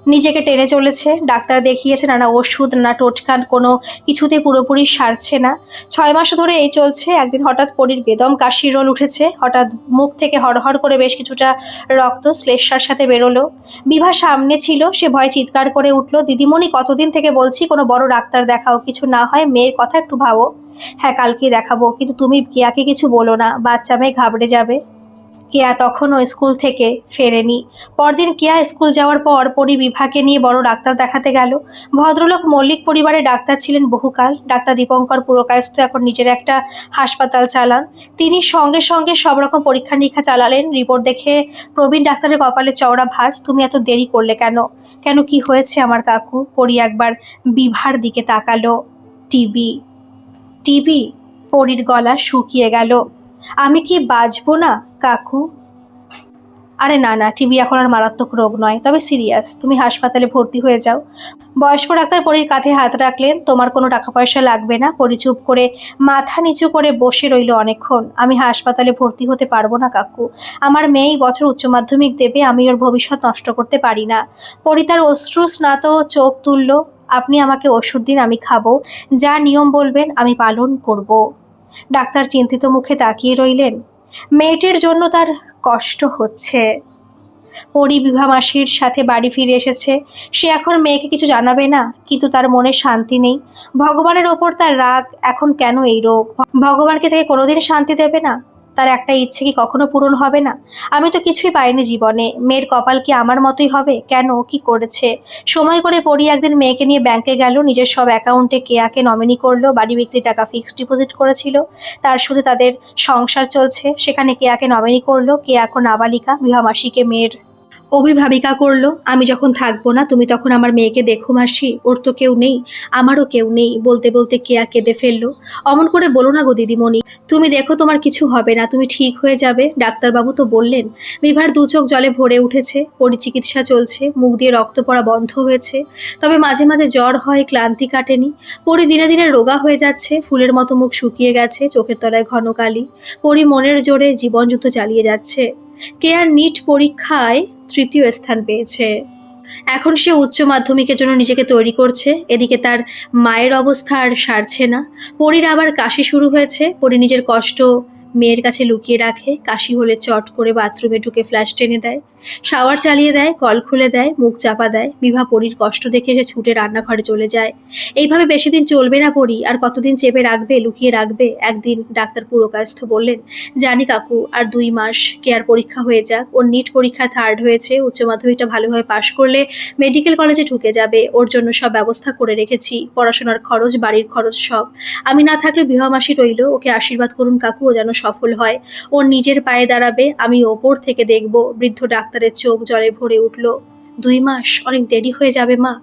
নিজেকে টেনে চলেছে। ডাক্তার দেখিয়েছে, নানা ওষুধ, নানা টোটকান, কোনো কিছুতে পুরোপুরি সারছে না। 6 মাস ধরে এই চলছে। একদিন হঠাৎ পরীর বেদম কাশির রোল উঠেছে। হঠাৎ মুখ থেকে হড়হড় করে বেশ কিছুটা রক্ত শ্লেষ্মার সাথে বেরোলো। বিভা সামনে ছিল। সে ভয় চিৎকার করে উঠল, দিদিমণি কতদিন থেকে বলছি কোনো বড় ডাক্তার দেখাও, কিছু না হয় মেয়ের কথা একটু ভাবো। হ্যাঁ, কালকে দেখাবো, কিন্তু তুমি কেয়াকে কিছু বলো না, বাচ্চা মেয়ে ঘাবড়ে যাবে। কেয়া তখনও স্কুল থেকে ফেরেনি। পরদিন কেয়া স্কুল যাওয়ার পর পরি বিভাকে নিয়ে বড় ডাক্তার দেখাতে গেল। ভদ্রলোক মল্লিক পরিবারের ডাক্তার ছিলেন বহুকাল। ডাক্তার দীপঙ্কর পুরকায়স্থ এখন নিজের একটা হাসপাতাল চালান। তিনি সঙ্গে সঙ্গে সব রকম পরীক্ষা নিরীক্ষা চালালেন। রিপোর্ট দেখে প্রবীণ ডাক্তারের কপালে চওড়া ভাঁজ। তুমি এত দেরি করলে কেন? কেন, কি হয়েছে আমার কাকু? পরি একবার বিভার দিকে তাকালো। টিবি। টিবি? পরির গলা শুকিয়ে গেল। আমি কি বাঁচবো না কাকু? আরে না না, টিবি এখন আর মারাত্মক রোগ নয়, তবে সিরিয়াস। তুমি হাসপাতালে ভর্তি হয়ে যাও। বয়স্ক ডাক্তার পরীর কাঁধে হাত রাখলেন। তোমার কোনো টাকা পয়সা লাগবে না। পরি চুপ করে মাথা নিচু করে বসে রইল অনেকক্ষণ। আমি হাসপাতালে ভর্তি হতে পারবো না কাকু। আমার মেয়ে বছর উচ্চ মাধ্যমিক দেবে, আমি ওর ভবিষ্যৎ নষ্ট করতে পারি না। পরি তার অশ্রু স্নাত চোখ তুলল। আপনি আমাকে ওষুধ দিন, আমি খাবো। যা নিয়ম বলবেন আমি পালন করব। ডাক্তার চিন্তিত মুখে তাকিয়ে রইলেন। মেয়েটির জন্য তার কষ্ট হচ্ছে। পরি বিভা মাসির সাথে বাড়ি ফিরে এসেছে। সে এখন মেয়েকে কিছু জানাবে না, কিন্তু তার মনে শান্তি নেই। ভগবানের ওপর তার রাগ। এখন কেন এই রোগ? ভগবানকে থেকে কোনোদিন শান্তি দেবে না? তার একটা ইচ্ছে কি কখনো পূরণ হবে না? আমি তো কিছুই পাইনি জীবনে। মেয়ের কপাল কি আমার মতোই হবে? কেন, কি করেছে? সময় করে পরি একদিন মেয়েকে নিয়ে ব্যাংকে গেল। নিজের সব অ্যাকাউন্টে কেয়াকে নমিনি করলো। বাড়ি বিক্রির টাকা ফিক্সড ডিপোজিট করেছিল। তার শুধু তাদের সংসার চলছে। সেখানে কেয়াকে নমিনি করলো। কেয়া এখন নাবালিকা। বিভা মাসিকে মেয়ের অভিভাবিকা করলো, আমি যখন থাকবো না তুমি তখন আমার মেয়েকে দেখো মাসি, ওর তো কেউ নেই, আমারও কেউ নেই। বলতে বলতে কেয়া কেঁদে ফেললো। অমন করে বলো না গো দিদিমণি, তুমি দেখো তোমার কিছু হবে না, তুমি ঠিক হয়ে যাবে, ডাক্তারবাবু তো বললেন। বিভার দু চোখ জলে ভরে উঠেছে, পরিচিকিৎসা চলছে, মুখ দিয়ে রক্ত পড়া বন্ধ হয়েছে, তবে মাঝে মাঝে জ্বর হয়, ক্লান্তি কাটেনি। পরি দিনে দিনে রোগা হয়ে যাচ্ছে, ফুলের মতো মুখ শুকিয়ে গেছে, চোখের তলায় ঘন কালি। পরি মনের জোরে জীবনযুদ্ধ চালিয়ে যাচ্ছে। কেয়ার নিট পরীক্ষায় তৃতীয় স্থান পেয়েছে। এখন সে উচ্চ মাধ্যমিকের জন্য নিজেকে তৈরি করছে, এদিকে তার মায়ের অবস্থা আর সারছে না। পরীর আবার কাশি শুরু হয়েছে। পরী নিজের কষ্ট মেয়ের কাছে লুকিয়ে রাখে, কাশি হলে চট করে বাথরুমে ঢুকে ফ্ল্যাশ টেনে দেয়, শাওয়ার চালিয়ে দেয়, কল খুলে দেয়, মুখ চাপা দেয়। বিভা পরীর কষ্ট দেখে সে ছুটে রান্নাঘরে চলে যায়। এইভাবে বেশি দিন চলবে না পরী, আর কতদিন চেপে রাখবে, লুকিয়ে রাখবে। একদিন ডাক্তার পুরকায়স্থ বললেন, জানি কাকু, আর 2 মাস কেয়ার পরীক্ষা হয়ে যাক, ওর নিট পরীক্ষা থার্ড হয়েছে, উচ্চ মাধ্যমিকটা ভালোভাবে পাশ করলে মেডিকেল কলেজে ঢুকে যাবে, ওর জন্য সব ব্যবস্থা করে রেখেছি, পড়াশোনার খরচ, বাড়ির খরচ সব। আমি না থাকলে বিভা মাসি রইল, ওকে আশীর্বাদ করুন কাকু, ও যেন সফল হয়, ওর নিজের পায়ে দাঁড়াবে, আমি ওপর থেকে দেখব। বৃদ্ধ ডাক্তারের চোখ জলে ভরে উঠল। 2 মাস অনেক দেরি হয়ে যাবে মা,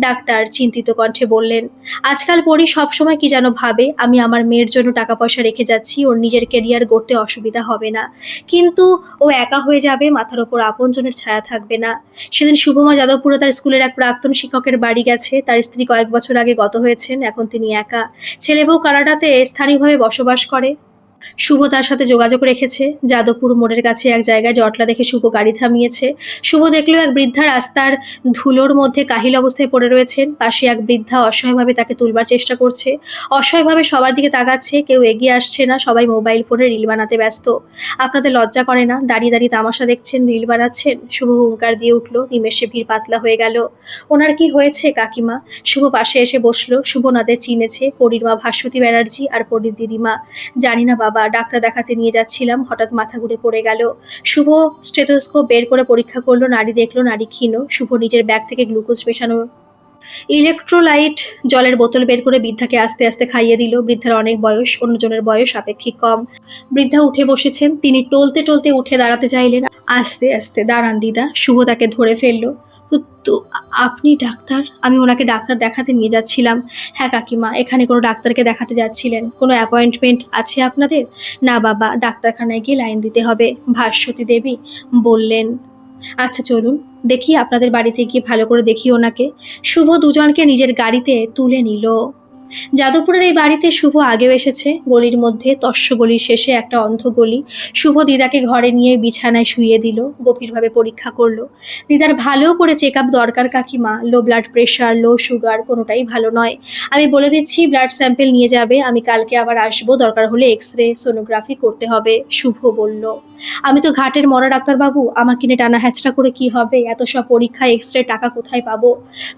ডাক্তার চিন্তিত কণ্ঠে বললেন। আজকাল পড়ি সবসময় কি যেন ভাবে, আমি আমার মেয়ের জন্য টাকা পয়সা রেখে যাচ্ছি, ওর নিজের কেরিয়ার গড়তে অসুবিধা হবে না, কিন্তু ও একা হয়ে যাবে, মাথার ওপর আপনজনের ছায়া থাকবে না। সেদিন শুভমা যাদবপুরে তার স্কুলের এক প্রাক্তন শিক্ষকের বাড়ি গেছে, তার স্ত্রী কয়েক বছর আগে গত হয়েছেন, এখন তিনি একা। ছেলে বউ কানাডাতে স্থানীয়ভাবে বসবাস করে। শুভ তার সাথে যোগাযোগ রেখেছে। যাদবপুর মোড়ের কাছে এক জায়গায় জটলা দেখে শুভ গাড়ি থামিয়েছে। শুভ দেখলো এক বৃদ্ধা রাস্তার ধুলোর মধ্যে কাহিল অবস্থায় পড়ে রয়েছেন, পাশে এক বৃদ্ধা অসহায়ভাবে তাকে তুলবার চেষ্টা করছে, অসহায়ভাবে সবার দিকে তাকাচ্ছে, কেউ এগিয়ে আসছে না, সবাই মোবাইল ফোনে রিল বানাতে ব্যস্ত। আপনাদের লজ্জা করে না, দাঁড়িয়ে দাঁড়িয়ে তামাশা দেখছেন, রিল বানাচ্ছেন? শুভ হুঙ্কার দিয়ে উঠল, নিমেষে ভিড় পাতলা হয়ে গেল। ওনার কি হয়েছে কাকিমা? শুভ পাশে এসে বসলো। শুভ নাদের চিনেছে, পরীর মা ভাস্বতী ব্যানার্জি আর পরীর দিদিমা। জানি না বাবা, ডাক্তার দেখাতে নিয়ে যাচ্ছিলাম, হঠাৎ মাথা ঘুরে পড়ে গেল। শুভ স্টেথোস্কোপ বের করে পরীক্ষা করলো, নাড়ি দেখলো, নাড়ি ক্ষীণ। শুভ নিজের ব্যাগ থেকে গ্লুকোজ মেশানো ইলেকট্রোলাইট জলের বোতল বের করে বৃদ্ধাকে আস্তে আস্তে খাইয়ে দিল। বৃদ্ধার অনেক বয়স, অন্যজনের বয়স আপেক্ষিক কম। বৃদ্ধা উঠে বসেছেন, তিনি টলতে টলতে উঠে দাঁড়াতে চাইলেন। আস্তে আস্তে দাঁড়ান দিদা, শুভ তাকে ধরে ফেললো। তো তো আপনি ডাক্তার? আমি ওনাকে ডাক্তার দেখাতে নিয়ে যাচ্ছিলাম। হ্যাঁ কাকিমা, এখানে কোনো ডাক্তারকে দেখাতে যাচ্ছিলেন? কোনো অ্যাপয়েন্টমেন্ট আছে আপনাদের? না বাবা, ডাক্তারখানায় গিয়ে লাইন দিতে হবে, ভাস্বতী দেবী বললেন। আচ্ছা চলুন, দেখি আপনাদের বাড়িতে গিয়ে ভালো করে দেখি ওনাকে। শুভ দুজনকে নিজের গাড়িতে তুলে নিল। যাদবপুরের এই বাড়িতে শুভ আগেও এসেছে। গলির মধ্যে, তস্য গলির শেষে একটা অন্ধ গলি। শুভ দিদাকে ঘরে নিয়ে বিছানায় শুইয়ে দিল, গভীরভাবে পরীক্ষা করলো। দিদার ভালো করে চেক আপ দরকার কাকিমা, লো ব্লাড প্রেশার, লো সুগার, কোনোটাই ভালো নয়। আমি বলে দিচ্ছি ব্লাড স্যাম্পেল নিয়ে যাবে, আমি কালকে আবার আসবো, দরকার হলে এক্স-রে, সোনোগ্রাফি করতে হবে, শুভ বলল। আমি তো ঘাটের মরা ডাক্তারবাবু, আমাকে নিয়ে টানা হ্যাচড়া করে কি হবে? এত সব পরীক্ষা, এক্স-রে, টাকা কোথায় পাবো?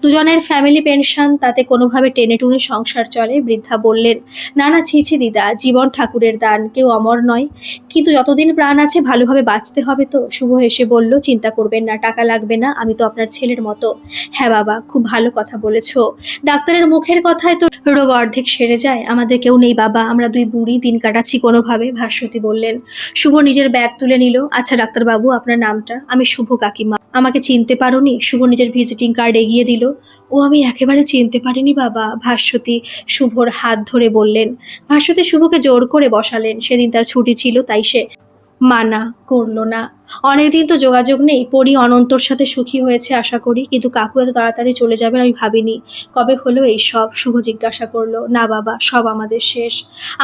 দুজনের ফ্যামিলি পেনশন, তাতে কোনোভাবে টেনে টুনে সংসার চলে। বৃদ্ধা বললেন, না না, ছি ছি দিদা, জীবন ঠাকুরের দান, কেউ অমর নয়, কিন্তু যতদিন প্রাণ আছে ভালোভাবে বাঁচতে হবে তো। শুভ হেসে বলল, চিন্তা করবেন না, টাকা লাগবে না, আমি তো আপনার ছেলের মতো। হ্যাঁ বাবা, খুব ভালো কথা বলেছো, ডাক্তারের মুখের কথায় তো রোগ অর্ধেক সেরে যায়। আমাদের কেউ নেই বাবা, আমরা দুই বুড়ি দিন কাটাচ্ছি কোনোভাবে, ভাস্বতী বললেন। শুভ নিজের ব্যাগ তুলে নিল। আচ্ছা ডাক্তারবাবু, আপনার নামটা? আমি শুভ কাকিমা। আমাকে চিনতে পারোনি? শুভ নিজের ভিজিটিং কার্ড এগিয়ে দিল। ও আমি একেবারে চিনতে পারিনি বাবা, ভাস্বতী শুভর হাত ধরে বললেন। ভাস্বতী শুভকে জোর করে বসালেন। সেদিন তার ছুটি ছিল, তাই সে মানা করলো না। অনেকদিন তো যোগাযোগ নেই। পরি অনন্তর সাথে সুখী হয়েছে আশা করি, কিন্তু কাকু এত তাড়াতাড়ি চলে যাবেন আমি ভাবিনি। কবে হলো এই সব? শুভ জিজ্ঞাসা করলো। না বাবা, সব আমাদের শেষ।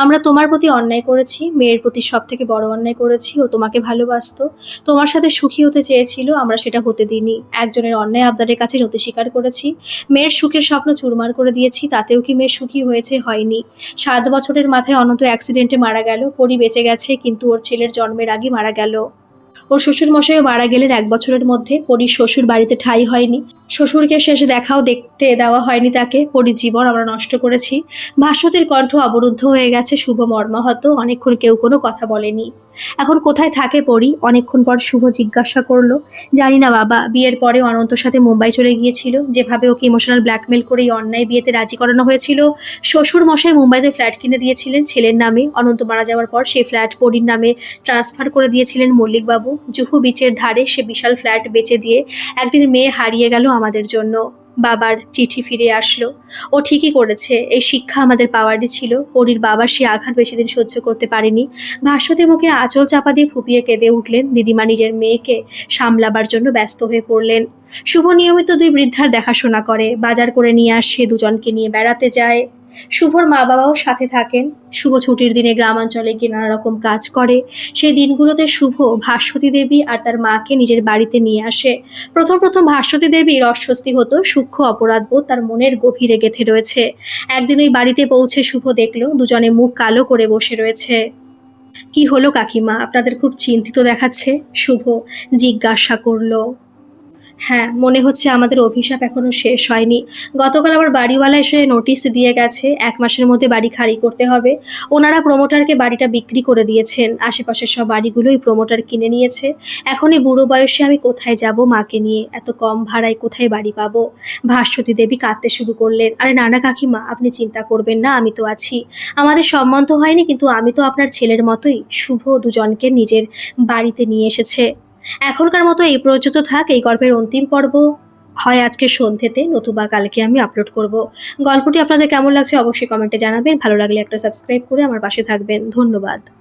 আমরা তোমার প্রতি অন্যায় করেছি, মেয়ের প্রতি সব থেকে বড় অন্যায় করেছি। ও তোমাকে ভালোবাসতো, তোমার সাথে সুখী হতে চেয়েছিল, আমরা সেটা হতে দিইনি। একজনের অন্যায় আবদারের কাছে নতি স্বীকার করেছি, মেয়ের সুখের স্বপ্ন চুরমার করে দিয়েছি। তাতেও কি মেয়ে সুখী হয়েছে? হয়নি। 7 বছরের মাথায় অনন্ত অ্যাক্সিডেন্টে মারা গেল। পরি বেঁচে গেছে, কিন্তু ওর ছেলের জন্মের আগে মারা গেল। ওর শ্বশুর মশাইও মারা গেলেন 1 বছরের মধ্যে। পরির শ্বশুর বাড়িতে ঠাঁই হয়নি, শ্বশুরকে শেষে দেখাও দেখতে দেওয়া হয়নি তাকে। পরির জীবন আমরা নষ্ট করেছি। ভাস্বতীর কণ্ঠ অবরুদ্ধ হয়ে গেছে, শুভ মর্মাহত। অনেকক্ষণ কেউ কোনো কথা বলেনি। এখন কোথায় থাকে পরি? অনেকক্ষণ পর শুভ জিজ্ঞাসা করলো। জানি না বাবা, বিয়ের পরেও অনন্তর সাথে মুম্বাই চলে গিয়েছিল। যেভাবে ওকে ইমোশনাল ব্ল্যাকমেল করে এই অন্যায় বিয়েতে রাজি করানো হয়েছিল। শ্বশুর মশাই মুম্বাইতে ফ্ল্যাট কিনে দিয়েছিলেন ছেলের নামে। অনন্ত মারা যাওয়ার পর সেই ফ্ল্যাট পরির নামে ট্রান্সফার করে দিয়েছিলেন মল্লিকবাবু। জুহু বিচের ধারে সে বিশাল ফ্ল্যাট বেচে দিয়ে একদিন মেয়ে হারিয়ে গেল আমাদের জন্য। বাবার চিঠি ফিরে আসলো। ও ঠিকই করেছে, এই শিক্ষা আমাদের পাওয়ারই ছিল। পরির বাবা সে আঘাত বেশিদিন সহ্য করতে পারেনি। ভাস্বতী মুখে আঁচল চাপা দিয়ে ফুপিয়ে কেঁদে উঠলেন। দিদিমা নিজের মেয়েকে সামলাবার জন্য ব্যস্ত হয়ে পড়লেন। শুভ নিয়মিত দুই বৃদ্ধার দেখাশোনা করে, বাজার করে নিয়ে আসে, দুজনকে নিয়ে বেড়াতে যায়। শুভর মা বাবাও সাথে থাকেন। শুভ ছুটির দিনে গ্রামাঞ্চলে গিয়ে নানা রকম কাজ করে। সেই দিনগুলোতে শুভ ভাস্বতী দেবী আর তার মাকে নিজের বাড়িতে নিয়ে আসে। প্রথম প্রথম ভাস্বতী দেবীর অস্বস্তি হতো, সূক্ষ্ম অপরাধবোধ তার মনের গভীরে গেঁথে রয়েছে। একদিন ওই বাড়িতে পৌঁছে শুভ দেখলো দুজনে মুখ কালো করে বসে রয়েছে। কি হলো কাকিমা, আপনাদের খুব চিন্তিত দেখাচ্ছে? শুভ জিজ্ঞাসা করলো। হ্যাঁ, মনে হচ্ছে আমাদের অভিশাপ এখনো শেষ হয়নি। গতকাল আবার বাড়িওয়ালা এসে নোটিশ দিয়ে গেছে, ১ মাসের মধ্যে বাড়ি খালি করতে হবে। ওনারা প্রমোটারকে বাড়িটা বিক্রি করে দিয়েছেন। আশেপাশের সব বাড়িগুলোই প্রমোটার কিনে নিয়েছে। এখন এই বুড়ো বয়সে আমি কোথায় যাব মাকে নিয়ে? এত কম ভাড়ায় কোথায় বাড়ি পাবো? ভাস্বতী দেবী কাঁদতে শুরু করলেন। আরে না না কাকিমা, আপনি চিন্তা করবেন না, আমি তো আছি। আমাদের সম্বন্ধ হয়নি, কিন্তু আমি তো আপনার ছেলের মতোই। শুভ দুজনকে নিজের বাড়িতে নিয়ে এসেছে। এখনকার মতো এই পর্যন্ত থাক। এই গল্পের অন্তিম পর্ব হয় আজকে সন্ধ্যেতে, নতুবা কালকে আমি আপলোড করব। গল্পটি আপনাদের কেমন লাগছে অবশ্যই কমেন্টে জানাবেন। ভালো লাগলে একটা সাবস্ক্রাইব করে আমার পাশে থাকবেন। ধন্যবাদ।